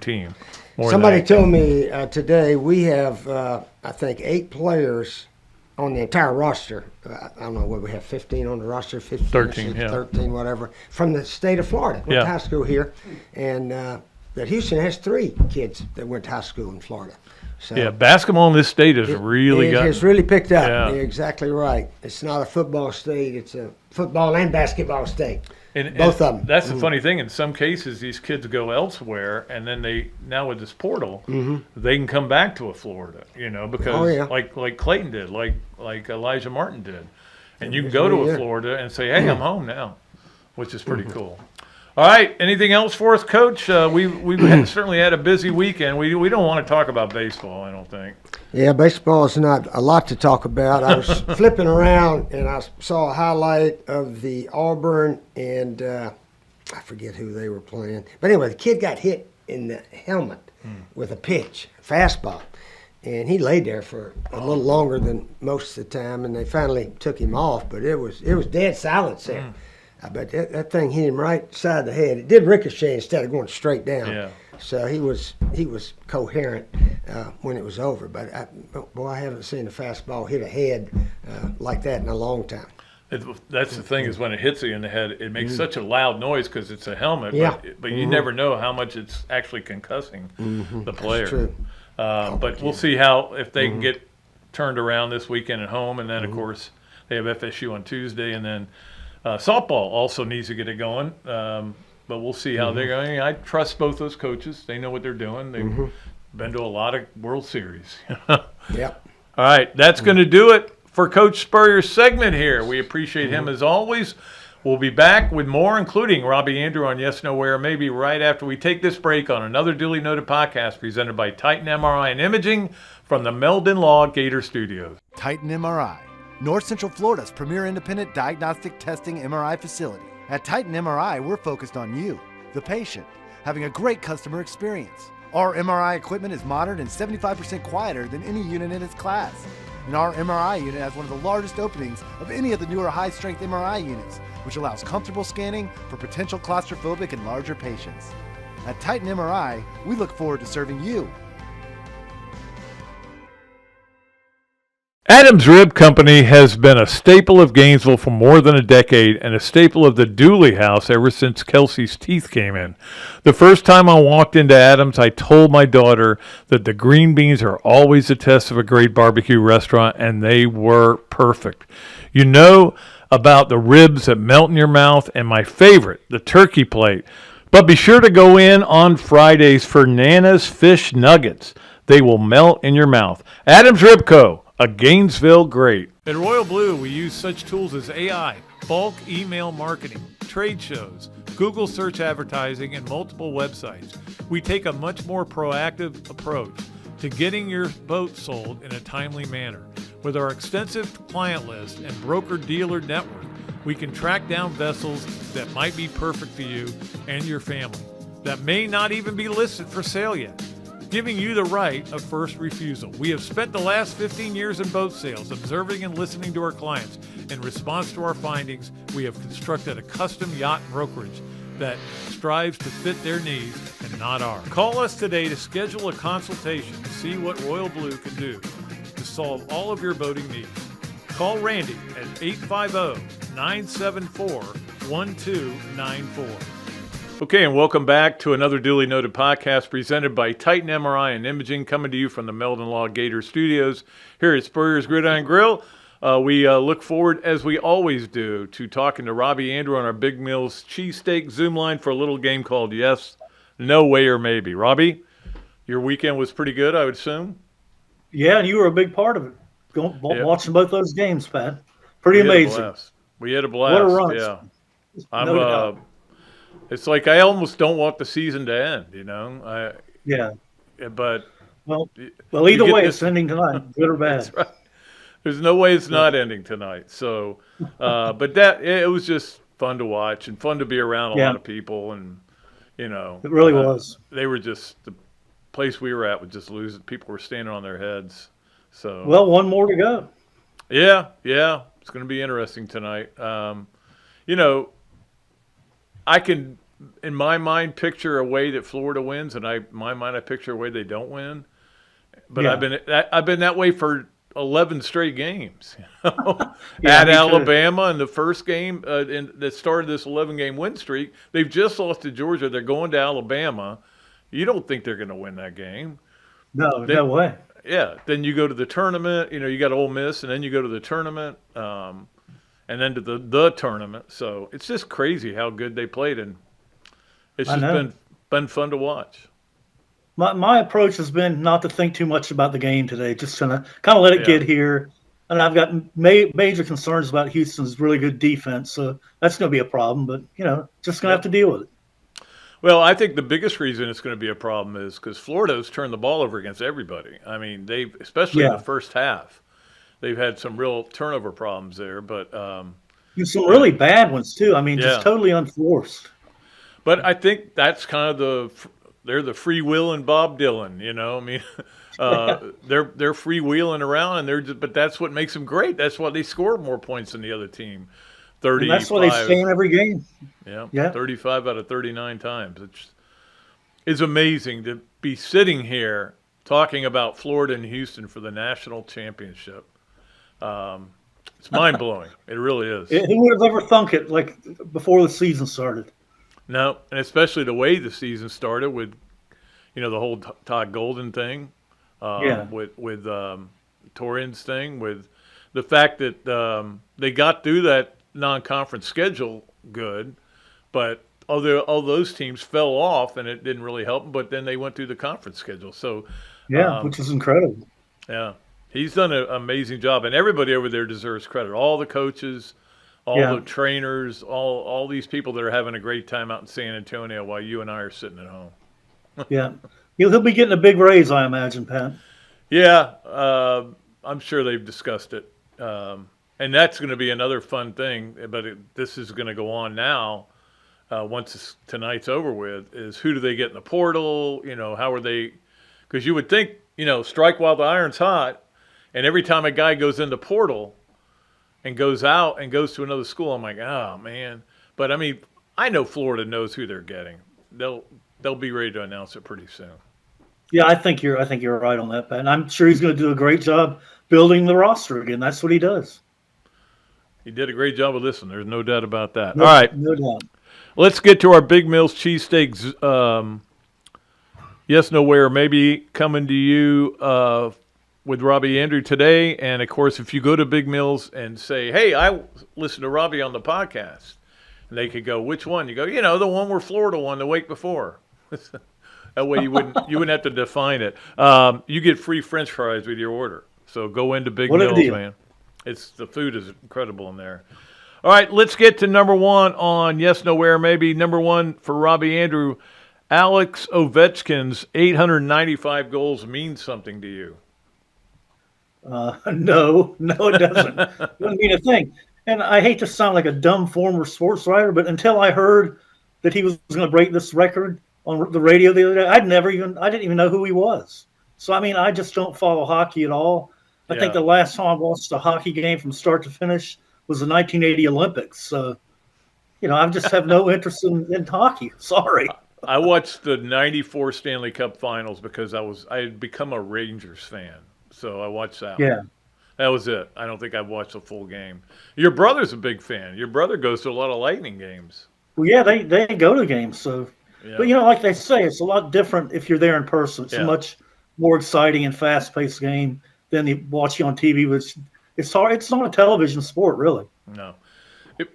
Somebody told me today we have, I think, 8 players on the entire roster. I don't know what we have, 15 on the roster, 15, 13, 13, whatever, from the state of Florida. Went to high school here, and that Houston has 3 kids that went to high school in Florida. So basketball in this state has really got. It's really picked up. Yeah. You're exactly right. It's not a football state; it's a football and basketball state. Both of them. That's the funny thing. In some cases, these kids go elsewhere, and then now with this portal, they can come back to a Florida, because like Clayton did, like Elijah Martin did, and you can go to a Florida and say, "Hey, I'm home now," which is pretty cool. All right, anything else for us, Coach? We've certainly had a busy weekend. We don't want to talk about baseball, I don't think. Yeah, baseball is not a lot to talk about. I was flipping around and I saw a highlight of the Auburn and I forget who they were playing. But anyway, the kid got hit in the helmet with a pitch, fastball. And he laid there for a little longer than most of the time, and they finally took him off. But it was dead silence there. I bet that thing hit him right side the head. It did ricochet instead of going straight down. Yeah. So he was coherent when it was over. But I haven't seen a fastball hit a head like that in a long time. That's the thing is when it hits you in the head, it makes such a loud noise because it's a helmet. Yeah. But you never know how much it's actually concussing the player. That's true. But we'll see if they can get turned around this weekend at home, and then of course they have FSU on Tuesday, and then. Softball also needs to get it going, but we'll see how they're going. I trust both those coaches. They know what they're doing. They've been to a lot of World Series. Yep. All right, that's going to do it for Coach Spurrier's segment here. We appreciate him as always. We'll be back with more, including Robbie Andrew on Yes, No, Where, maybe right after we take this break on another Dooley Noted podcast presented by Titan MRI and Imaging from the Meldon Law Gator Studios. Titan MRI, North Central Florida's premier independent diagnostic testing MRI facility. At Titan MRI, we're focused on you, the patient, having a great customer experience. Our MRI equipment is modern and 75% quieter than any unit in its class. And our MRI unit has one of the largest openings of any of the newer high-strength MRI units, which allows comfortable scanning for potential claustrophobic and larger patients. At Titan MRI, we look forward to serving you. Adams Rib Company has been a staple of Gainesville for more than a decade and a staple of the Dooley house ever since Kelsey's teeth came in. The first time I walked into Adams, I told my daughter that the green beans are always a test of a great barbecue restaurant, and they were perfect. You know about the ribs that melt in your mouth, and my favorite, the turkey plate. But be sure to go in on Fridays for Nana's Fish Nuggets. They will melt in your mouth. Adams Rib Co., a Gainesville great. At Royal Blue, we use such tools as AI, bulk email marketing, trade shows, Google search advertising, and multiple websites. We take a much more proactive approach to getting your boat sold in a timely manner. With our extensive client list and broker-dealer network, we can track down vessels that might be perfect for you and your family, that may not even be listed for sale yet, giving you the right of first refusal. We have spent the last 15 years in boat sales, observing and listening to our clients. In response to our findings, we have constructed a custom yacht brokerage that strives to fit their needs and not ours. Call us today to schedule a consultation to see what Royal Blue can do to solve all of your boating needs. Call Randy at 850-974-1294. Okay, and welcome back to another duly noted podcast presented by Titan MRI and Imaging, coming to you from the Meldon Law Gator Studios here at Spurrier's Gridiron Grill. We look forward, as we always do, to talking to Robbie Andrew on our Big Mills Cheesesteak Zoom line for a little game called Yes, No Way, or Maybe. Robbie, your weekend was pretty good, I would assume? Yeah, and you were a big part of it. Watching both those games, Pat. Pretty amazing. We had a blast. What a run. Yeah. No It's like I almost don't want the season to end, you know? But well, either way, it's ending tonight, good or bad. That's right. There's no way it's not ending tonight. So, but it was just fun to watch and fun to be around a lot of people, and you know, it really was. They were just the place we were at was just losing. People were standing on their heads. So well, one more to go. Yeah, it's going to be interesting tonight. You know, I can, in my mind, picture a way that Florida wins, and in my mind, I picture a way they don't win. But I've been that way for 11 straight games. At Alabama in the first game that started this 11-game win streak. They've just lost to Georgia. They're going to Alabama. You don't think they're going to win that game. No way. Yeah. Then you go to the tournament. You know, you got Ole Miss, and then you go to the tournament, and then to the tournament. So it's just crazy how good they played, and it's just been fun to watch. My approach has been not to think too much about the game today, just kind of let it get here. And I've got major concerns about Houston's really good defense, so that's going to be a problem. But, you know, just going to have to deal with it. Well, I think the biggest reason it's going to be a problem is because Florida's turned the ball over against everybody. I mean, especially in the first half, they've had some real turnover problems there. But some really bad ones, too. I mean, just totally unforced. But I think that's kind of they're the freewheeling Bob Dylan, you know. I mean, they're freewheeling around, and but that's what makes them great. That's why they score more points than the other team. 35. And that's why they stay in every game. Yeah. 35 out of 39 times. It's amazing to be sitting here talking about Florida and Houston for the national championship. It's mind blowing. It really is. Who would have ever thunk it like before the season started? No, and especially the way the season started with, you know, the whole Todd Golden thing, with Torian's thing, with the fact that they got through that non-conference schedule good, but all those teams fell off, and it didn't really help them. But then they went through the conference schedule, so which is incredible. Yeah, he's done an amazing job, and everybody over there deserves credit. All the coaches. All the trainers, all these people that are having a great time out in San Antonio while you and I are sitting at home. Yeah. He'll be getting a big raise, I imagine, Pat. Yeah, I'm sure they've discussed it. And that's going to be another fun thing, but this is going to go on now once tonight's over with, is who do they get in the portal? You know, how are they – because you would think, you know, strike while the iron's hot, and every time a guy goes in the portal – and goes out and goes to another school, I'm like, oh, man. But, I mean, I know Florida knows who they're getting. they'll be ready to announce it pretty soon. Yeah, I think you're right on that, Pat. And I'm sure he's going to do a great job building the roster again. That's what he does. He did a great job with this one. There's no doubt about that. No, All right. No doubt. Let's get to our Big Mills cheesesteaks. Yes, nowhere. Maybe coming to you with Robbie Andrew today. And, of course, if you go to Big Mills and say, hey, I listened to Robbie on the podcast, and they could go, which one? You go, the one where Florida won the week before. That way you wouldn't have to define it. You get free French fries with your order. So go into Big Mills, man. The food is incredible in there. All right, let's get to number one on Yes, Nowhere, maybe. Number one for Robbie Andrew. Alex Ovechkin's 895 goals mean something to you? No, it doesn't. It doesn't mean a thing. And I hate to sound like a dumb former sports writer, but until I heard that he was going to break this record on the radio the other day, I didn't even know who he was. So, I just don't follow hockey at all. I think the last time I watched a hockey game from start to finish was the 1980 Olympics. So, I just have no interest in hockey. Sorry. I watched the 94 Stanley Cup Finals because I had become a Rangers fan. So I watched that one. That was it. I don't think I've watched a full game. Your brother's a big fan. Your brother goes to a lot of Lightning games. Well, yeah, they go to games. So, but like they say, it's a lot different if you're there in person. It's a much more exciting and fast-paced game than watching on TV, which it's hard. It's not a television sport, really. No,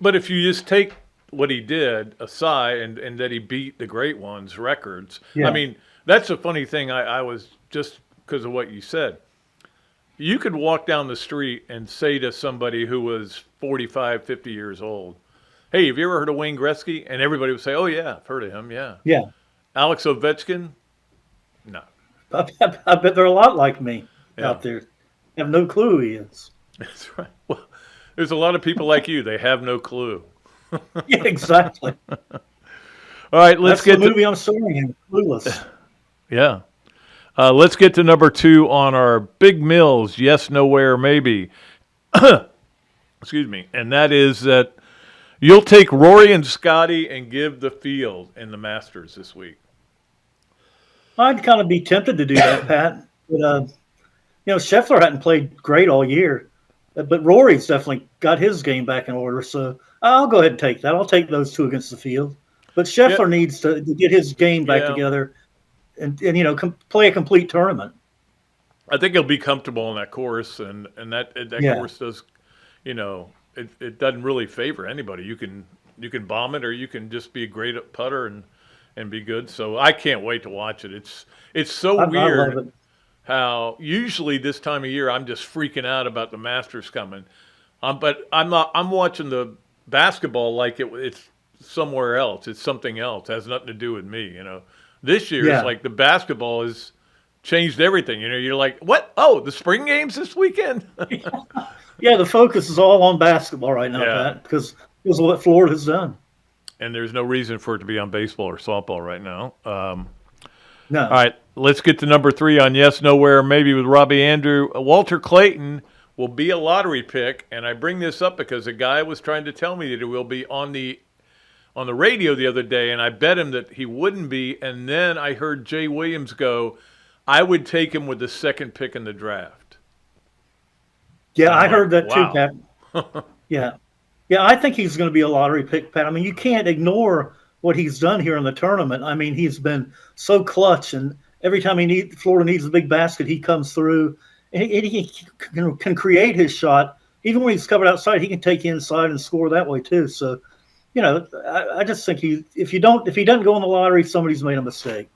but if you just take what he did aside and that he beat the great ones records, that's a funny thing. I was just because of what you said. You could walk down the street and say to somebody who was 45, 50 years old, hey, have you ever heard of Wayne Gretzky? And everybody would say, oh, yeah, I've heard of him, yeah. Yeah. Alex Ovechkin? No. I bet they're a lot like me out there. Have no clue who he is. That's right. Well, there's a lot of people like you. They have no clue. Yeah, exactly. All right, let's get the movie I'm starring in, Clueless. Yeah. Let's get to number two on our Big Mills, Yes, Nowhere, Maybe. Excuse me. And that is that you'll take Rory and Scotty and give the field in the Masters this week. I'd kind of be tempted to do that, Pat. But, Scheffler hadn't played great all year. But Rory's definitely got his game back in order. So I'll go ahead and take that. I'll take those two against the field. But Scheffler needs to get his game back together and play a complete tournament. I think he'll be comfortable on that course, and that course does, it doesn't really favor anybody. You can bomb it, or you can just be a great putter and be good. So I can't wait to watch it. It's so weird. I love it. How usually this time of year I'm just freaking out about the Masters coming, but I'm not. I'm watching the basketball like it's somewhere else. It's something else. It has nothing to do with me. This year it's like the basketball has changed everything. You're like, what? Oh, the spring games this weekend. Yeah, the focus is all on basketball right now, Pat, because of what Florida's done. And there's no reason for it to be on baseball or softball right now. No. All right, let's get to number three on Yes, Nowhere, Maybe with Robbie Andrew. Walter Clayton will be a lottery pick, and I bring this up because a guy was trying to tell me that it will be on the radio the other day, and I bet him that he wouldn't be, and then I heard Jay Williams go, I would take him with the second pick in the draft. Yeah, I heard that too, Pat. Yeah, I think he's going to be a lottery pick, Pat. You can't ignore what he's done here in the tournament. He's been so clutch, and every time Florida needs a big basket, he comes through. And he can create his shot. Even when he's covered outside, he can take you inside and score that way too. So, I just think if he doesn't go in the lottery, somebody's made a mistake.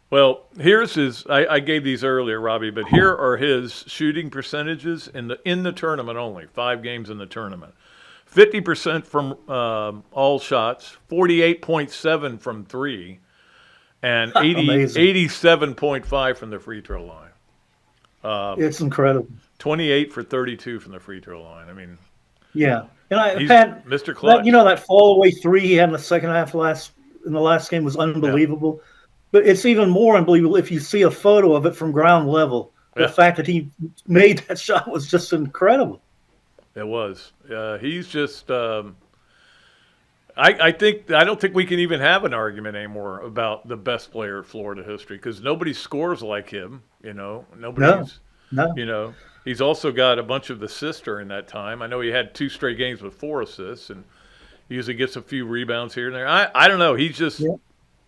Well, here's his. I gave these earlier, Robbie, but here are his shooting percentages in the tournament only. 5 games in the tournament. 50% from all shots, 48.7 from 3, and 87.5 from the free throw line. It's incredible. 28 for 32 from the free throw line. Yeah, and Pat, Mr. Clutch. That fall away 3 he had in the second half in the last game was unbelievable. Yeah. But it's even more unbelievable if you see a photo of it from ground level. The fact that he made that shot was just incredible. It was. He's just. I don't think we can even have an argument anymore about the best player in Florida history because nobody scores like him. Nobody's. No. He's also got a bunch of assists during that time. I know he had 2 straight games with 4 assists, and he usually gets a few rebounds here and there. I don't know. He's just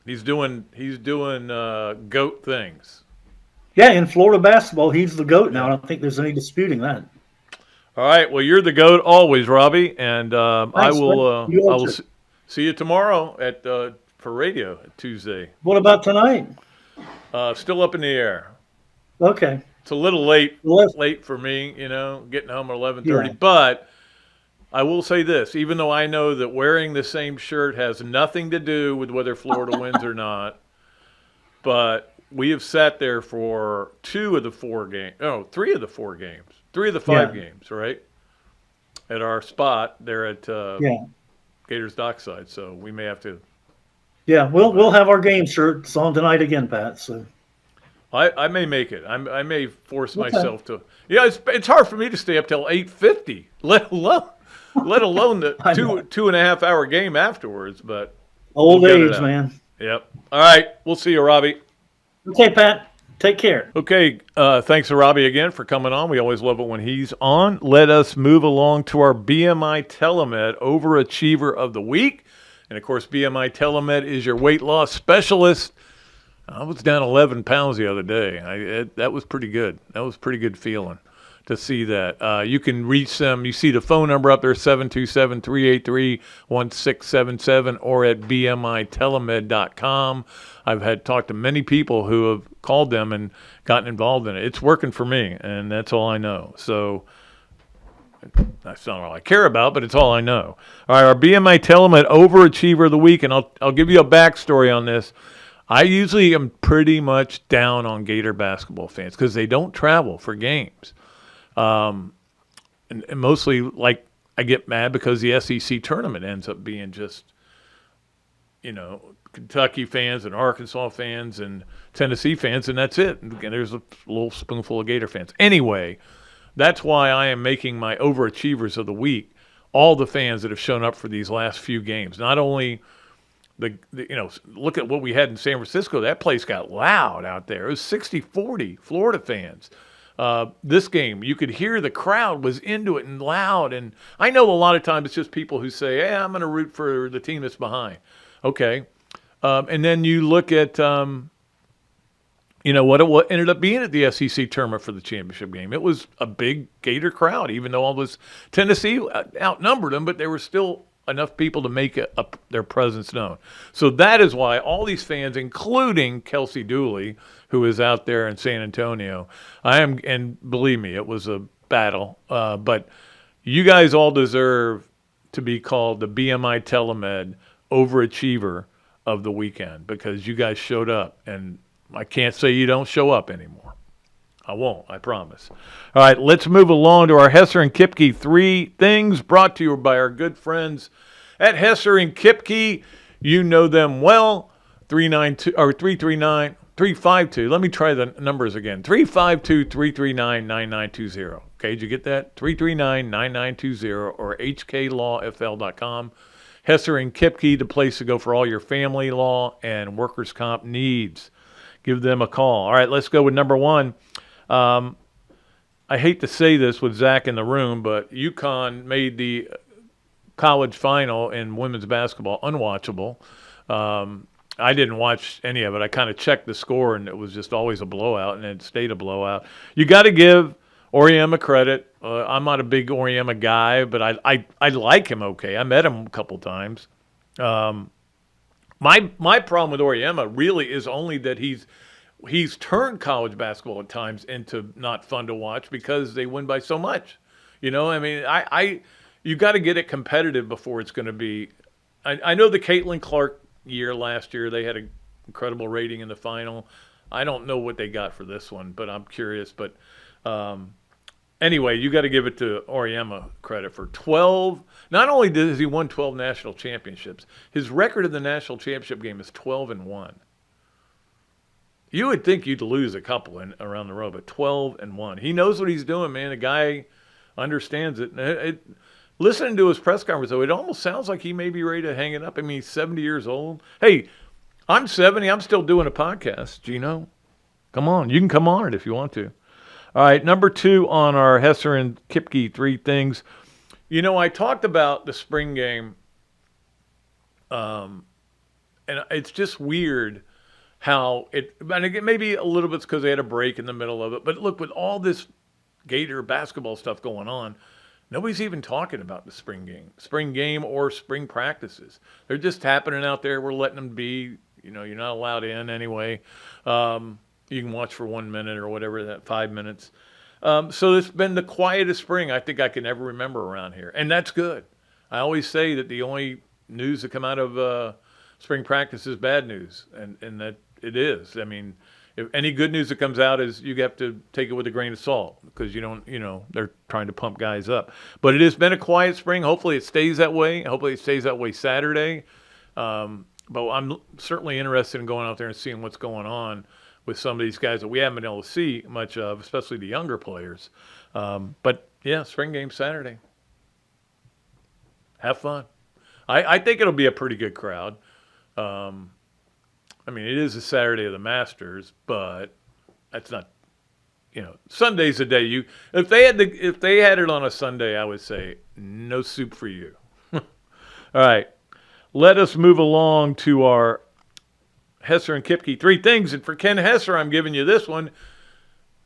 he's doing GOAT things. Yeah, in Florida basketball, he's the GOAT now. I don't think there's any disputing that. All right. Well, you're the GOAT always, Robbie, and I will see you tomorrow for radio Tuesday. What about tonight? Still up in the air. Okay. It's a little late for me, getting home at 11:30. Yeah. But I will say this: even though I know that wearing the same shirt has nothing to do with whether Florida wins or not, but we have sat there for 3 of the 4 games, 3 of the 5 games, right? At our spot there at Gators Dockside, so we may have to. Yeah, we'll have our game shirts on tonight again, Pat. So I may make it. I may force myself to. Yeah, it's hard for me to stay up till 8:50, let alone the 2.5 hour game afterwards. But old age, man. Yep. All right, we'll see you, Robbie. Okay, Pat. Take care. Okay, thanks to Robbie again for coming on. We always love it when he's on. Let us move along to our BMI TeleMed Overachiever of the Week. And, of course, BMI TeleMed is your weight loss specialist. I was down 11 pounds the other day. That was pretty good. That was pretty good feeling to see that. You can reach them. You see the phone number up there, 727-383-1677, or at bmitelemed.com. I've talked to many people who have called them and gotten involved in it. It's working for me, and that's all I know. So that's not all I care about, but it's all I know. All right, our BMI TeleMed Overachiever of the Week, and I'll give you a backstory on this. I usually am pretty much down on Gator basketball fans because they don't travel for games. And mostly, like, I get mad because the SEC tournament ends up being just, Kentucky fans and Arkansas fans and Tennessee fans, and that's it. And there's a little spoonful of Gator fans. Anyway, that's why I am making my Overachievers of the Week all the fans that have shown up for these last few games. Not only look at what we had in San Francisco. That place got loud out there. It was 60-40 Florida fans. This game, you could hear the crowd was into it and loud. And I know a lot of times it's just people who say, hey, I'm going to root for the team that's behind. Okay. And then you look at, what ended up being at the SEC tournament for the championship game. It was a big Gator crowd, even though all this Tennessee outnumbered them, but there were still enough people to make their presence known. So that is why all these fans, including Kelsey Dooley, who is out there in San Antonio, and believe me, it was a battle. But you guys all deserve to be called the BMI TeleMed Overachiever of the weekend because you guys showed up, and I can't say you don't show up anymore. I won't, I promise. All right, let's move along to our Hesser and Kipkey 3 things brought to you by our good friends at Hesser and Kipkey. You know them well. 352. Let me try the numbers again. 352-339-9920. Okay, did you get that? 339-9920 or hklawfl.com. Hesser and Kipkey, the place to go for all your family law and workers' comp needs. Give them a call. All right, let's go with number 1. I hate to say this with Zach in the room, but UConn made the college final in women's basketball unwatchable. I didn't watch any of it. I kind of checked the score, and it was just always a blowout, and it stayed a blowout. You got to give Auriemma credit. I'm not a big Auriemma guy, but I like him okay. I met him a couple times. My problem with Auriemma really is only that he's turned college basketball at times into not fun to watch because they win by so much. You got to get it competitive before it's going to be. I know the Caitlin Clark year last year, they had an incredible rating in the final. I don't know what they got for this one, but I'm curious. But anyway, you got to give it to Auriemma credit for 12. Not only has he won 12 national championships, his record in the national championship game is 12-1. You would think you'd lose a couple around the road, but 12-1. He knows what he's doing, man. The guy understands it. listening to his press conference, though, it almost sounds like he may be ready to hang it up. I mean, he's 70 years old. Hey, I'm 70. I'm still doing a podcast, Gino. Come on. You can come on it if you want to. All right, number 2 on our Hesser and Kipkey 3 things. You know, I talked about the spring game, and it's just weird how it, and again, maybe a little bit because they had a break in the middle of it. But look, with all this Gator basketball stuff going on, nobody's even talking about the spring game or spring practices. They're just happening out there. We're letting them be. You know, you're not allowed in anyway. You can watch for 1 minute or whatever, that 5 minutes. So it's been the quietest spring I think I can ever remember around here. And that's good. I always say that the only news that come out of spring practice is bad news. And that it is. I mean, if any good news that comes out is you have to take it with a grain of salt because you don't, they're trying to pump guys up. But it has been a quiet spring. Hopefully it stays that way. Hopefully it stays that way Saturday. But I'm certainly interested in going out there and seeing what's going on with some of these guys that we haven't been able to see much of, especially the younger players. But, yeah, spring game Saturday. Have fun. I think it'll be a pretty good crowd. I mean, it is a Saturday of the Masters, but that's not, Sunday's the day if they had it on a Sunday, I would say no soup for you. All right. Let us move along to our Hesser and Kipkey 3 things. And for Ken Hesser, I'm giving you this one.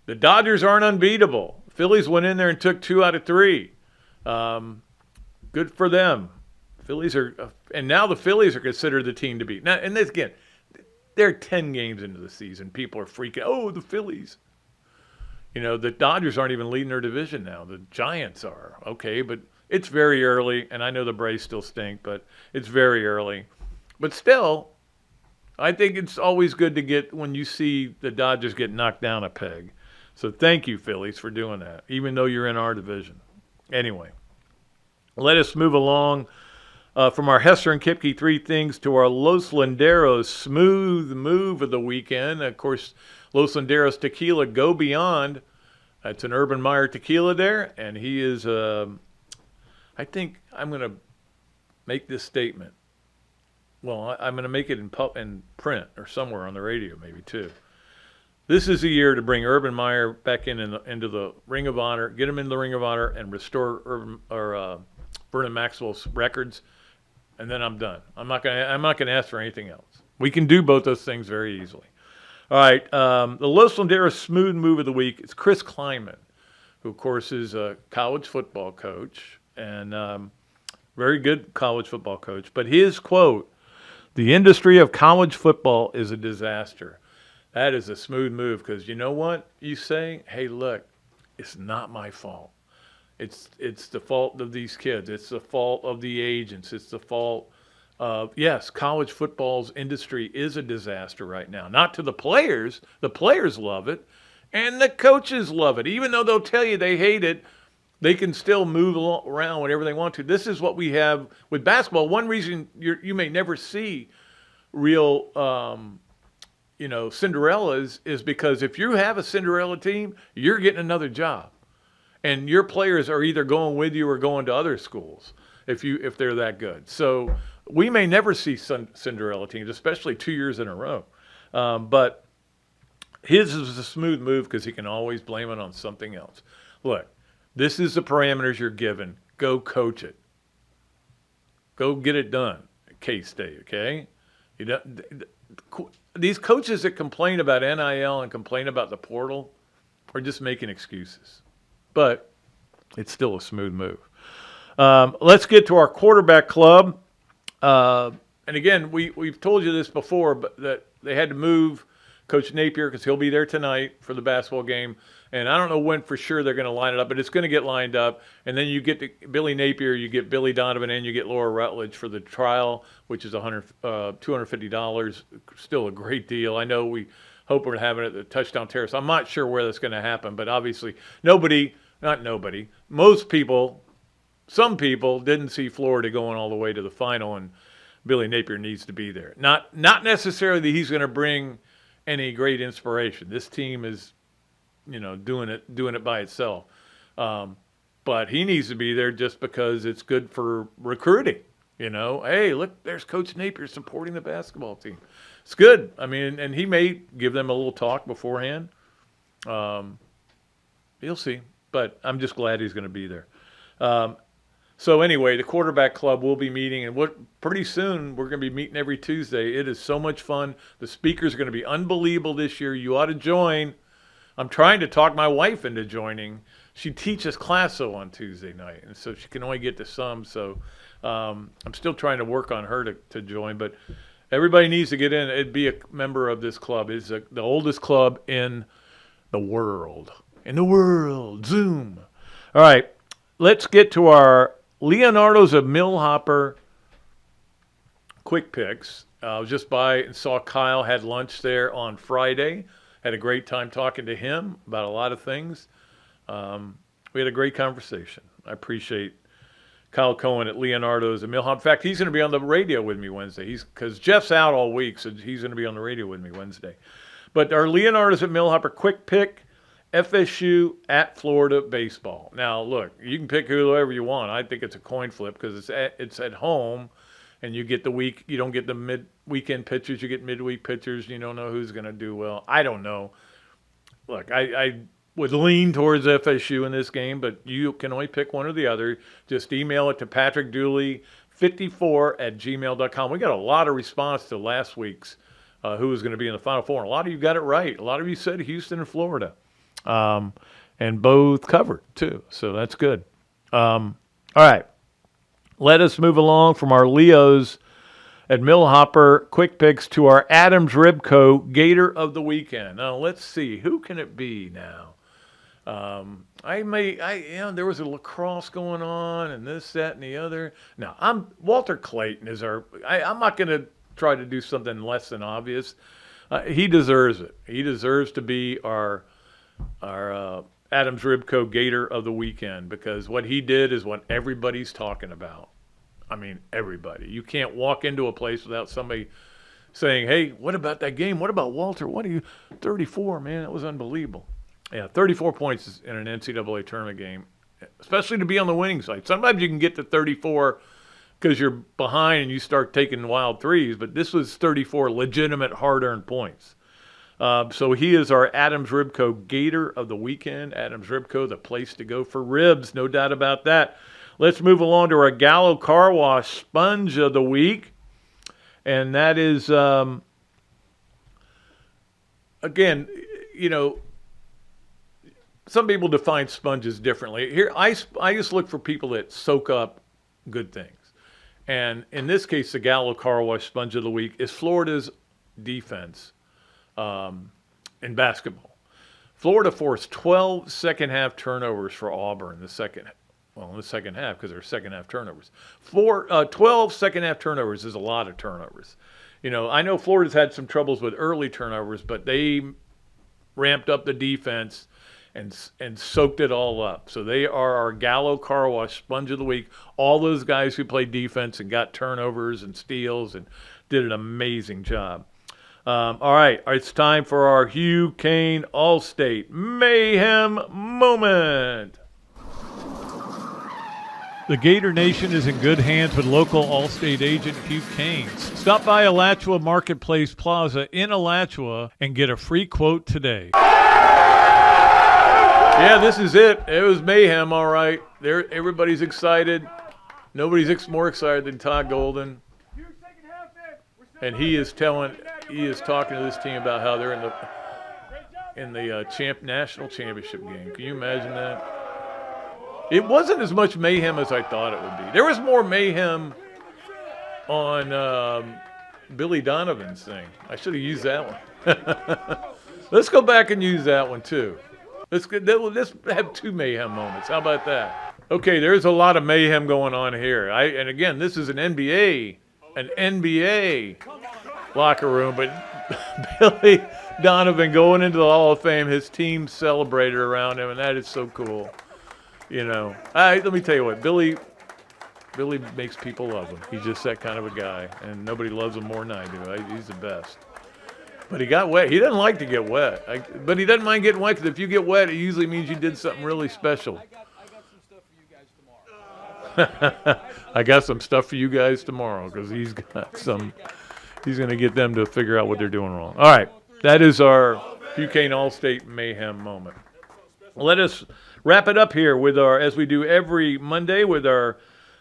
The Dodgers aren't unbeatable. Phillies went in there and took 2 out of 3. Good for them. And now the Phillies are considered the team to beat. Now, and this, again, they're 10 games into the season. People are freaking, oh, the Phillies. The Dodgers aren't even leading their division now. The Giants are. Okay, but it's very early, and I know the Braves still stink, but it's very early. But still, I think it's always good to get when you see the Dodgers get knocked down a peg. So thank you, Phillies, for doing that, even though you're in our division. Anyway, let us move along from our Hesser and Kipkey 3 things to our Los Landeros smooth move of the weekend. Of course, Los Landeros Tequila Go Beyond. That's an Urban Meyer tequila there, and he is I think I'm going to make this statement. Well, I'm going to make it in print or somewhere on the radio maybe too. This is the year to bring Urban Meyer back into the Ring of Honor, get him in the Ring of Honor, and restore Vernon Maxwell's records, and then I'm done. I'm not going to ask for anything else. We can do both those things very easily. All right, the Los Landeros smooth move of the week is Chris Kleinman, who of course is a college football coach. And very good college football coach. But his quote, "The industry of college football is a disaster." That is a smooth move because you know what you say? Hey, look, it's not my fault. It's the fault of these kids. It's the fault of the agents. It's the fault of, yes, college football's industry is a disaster right now. Not to the players. The players love it. And the coaches love it. Even though they'll tell you they hate it, they can still move around whenever they want to. This is what we have with basketball. One reason you may never see real, Cinderellas is because if you have a Cinderella team, you're getting another job. And your players are either going with you or going to other schools if they're that good. So we may never see Cinderella teams, especially 2 years in a row. But his is a smooth move because he can always blame it on something else. Look. This is the parameters you're given. Go coach it. Go get it done at K-State, okay? These coaches that complain about NIL and complain about the portal are just making excuses. But it's still a smooth move. Let's get to our quarterback club. And again, we've told you this before, but that they had to move Coach Napier because he'll be there tonight for the basketball game. And I don't know when for sure they're going to line it up, but it's going to get lined up. And then you get to Billy Napier, you get Billy Donovan, and you get Laura Rutledge for the trial, which is $250. Still a great deal. I know we hope we're having it at the Touchdown Terrace. I'm not sure where that's going to happen, but obviously most people, some people didn't see Florida going all the way to the final, and Billy Napier needs to be there. Not necessarily that he's going to bring any great inspiration. This team is, doing it by itself. But he needs to be there just because it's good for recruiting. Hey, look, there's Coach Napier supporting the basketball team. It's good. I mean, and he may give them a little talk beforehand. You'll see. But I'm just glad he's going to be there. So anyway, the quarterback club will be meeting, and pretty soon we're going to be meeting every Tuesday. It is so much fun. The speakers are going to be unbelievable this year. You ought to join. I'm trying to talk my wife into joining. She teaches Classo on Tuesday night, and so she can only get to some. So I'm still trying to work on her to join, but everybody needs to get in. It'd be a member of this club. It's the oldest club in the world. Zoom. All right, let's get to our Leonardo's of Millhopper quick picks. I was just by and saw Kyle had lunch there on Friday. Had a great time talking to him about a lot of things. We had a great conversation. I appreciate Kyle Cohen at Leonardo's of Millhopper. In fact, he's going to be on the radio with me Wednesday. Because Jeff's out all week, so he's going to be on the radio with me Wednesday. But our Leonardo's at Millhopper quick pick. FSU at Florida baseball. Now, look, you can pick whoever you want. I think it's a coin flip because it's at home, and you get you don't get the mid-weekend pitchers. You get midweek pitchers. You don't know who's going to do well. I don't know. Look, I would lean towards FSU in this game, but you can only pick one or the other. Just email it to Patrick Dooley, 54@gmail.com. We got a lot of response to last week's who was going to be in the Final Four. And a lot of you got it right. A lot of you said Houston and Florida. And both covered, too. So that's good. All right. Let us move along from our Leos at Millhopper quick picks to our Adams Ribco Gator of the weekend. Now, let's see. Who can it be now? There was a lacrosse going on and this, that, and the other. Now, Walter Clayton is I'm not going to try to do something less than obvious. He deserves it. He deserves to be our Adams Ribco Gator of the weekend because what he did is what everybody's talking about. I mean, everybody. You can't walk into a place without somebody saying, hey, what about that game? What about Walter? 34, man, that was unbelievable. Yeah, 34 points in an NCAA tournament game, especially to be on the winning side. Sometimes you can get to 34 because you're behind and you start taking wild threes, but this was 34 legitimate hard-earned points. So he is our Adams Ribco Gator of the weekend. Adams Ribco, the place to go for ribs, no doubt about that. Let's move along to our Gallo Car Wash Sponge of the week. And that is, again, some people define sponges differently. Here, I just look for people that soak up good things. And in this case, the Gallo Car Wash Sponge of the week is Florida's defense. In basketball. Florida forced 12 second-half turnovers for Auburn in the second half because they're second-half turnovers. 12 second-half turnovers is a lot of turnovers. I know Florida's had some troubles with early turnovers, but they ramped up the defense and soaked it all up. So they are our Gallo Car Wash Sponge of the week. All those guys who played defense and got turnovers and steals and did an amazing job. All right, it's time for our Hugh, Cain, Allstate Mayhem moment. The Gator Nation is in good hands with local Allstate agent Hugh Cain. Stop by Alachua Marketplace Plaza in Alachua and get a free quote today. Yeah, this is it. It was mayhem, all right. Everybody's excited. Nobody's more excited than Todd Golden. And he is talking to this team about how they're in the national championship game. Can you imagine that? It wasn't as much mayhem as I thought it would be. There was more mayhem on Billy Donovan's thing. I should have used that one. Let's go back and use that one too. Let's have two mayhem moments. How about that? Okay, there's a lot of mayhem going on here. And again, this is an NBA locker room, but Billy Donovan going into the Hall of Fame, his team celebrated around him, and that is so cool. Let me tell you what, Billy makes people love him. He's just that kind of a guy, and nobody loves him more than I do. He's the best. But he got wet. He doesn't like to get wet, but he doesn't mind getting wet because if you get wet, it usually means you did something really special. I got some stuff for you guys tomorrow because he's going to get them to figure out what they're doing wrong. All right. That is our Hugh Cain Allstate Mayhem moment. Let us wrap it up here with as we do every Monday, with our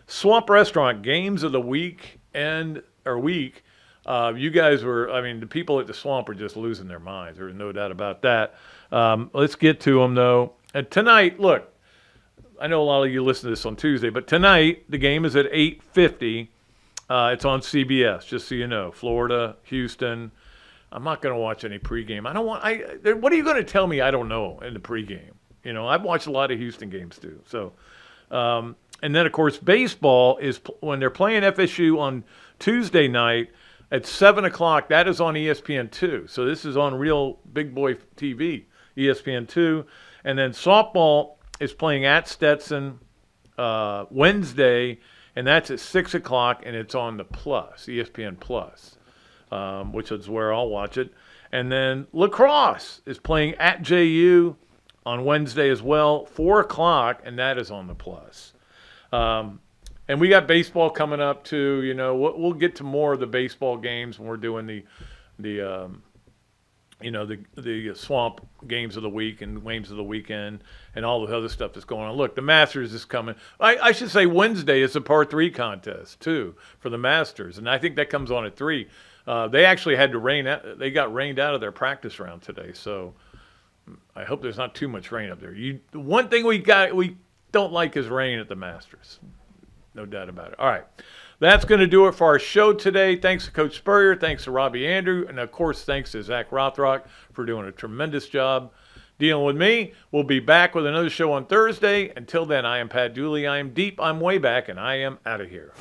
Swamp Restaurant Games of the Week you guys the people at the Swamp are just losing their minds. There's no doubt about that. Let's get to them, though. And tonight, look, I know a lot of you listen to this on Tuesday, but tonight the game is at 8:50. It's on CBS, just so you know. Florida, Houston. I'm not going to watch any pregame. What are you going to tell me I don't know in the pregame? I've watched a lot of Houston games too. So, and then of course baseball is when they're playing FSU on Tuesday night at 7:00. That is on ESPN2. So this is on real big boy TV, ESPN2. And then softball is playing at Stetson Wednesday, and that's at 6:00, and it's on the Plus, ESPN Plus, which is where I'll watch it. And then lacrosse is playing at JU on Wednesday as well, 4:00, and that is on the Plus. And we got baseball coming up too. We'll get to more of the baseball games when we're doing the Swamp Games of the Week and Games of the Weekend and all the other stuff that's going on. Look, the Masters is coming. I should say Wednesday is a par 3 contest too for the Masters, and I think that comes on at 3. They actually had to they got rained out of their practice round today, so I hope there's not too much rain up there. The one thing we don't like is rain at the Masters. No doubt about it. All right. That's going to do it for our show today. Thanks to Coach Spurrier. Thanks to Robbie Andrew. And, of course, thanks to Zach Rothrock for doing a tremendous job dealing with me. We'll be back with another show on Thursday. Until then, I am Pat Dooley. I am deep. I'm way back, and I am out of here.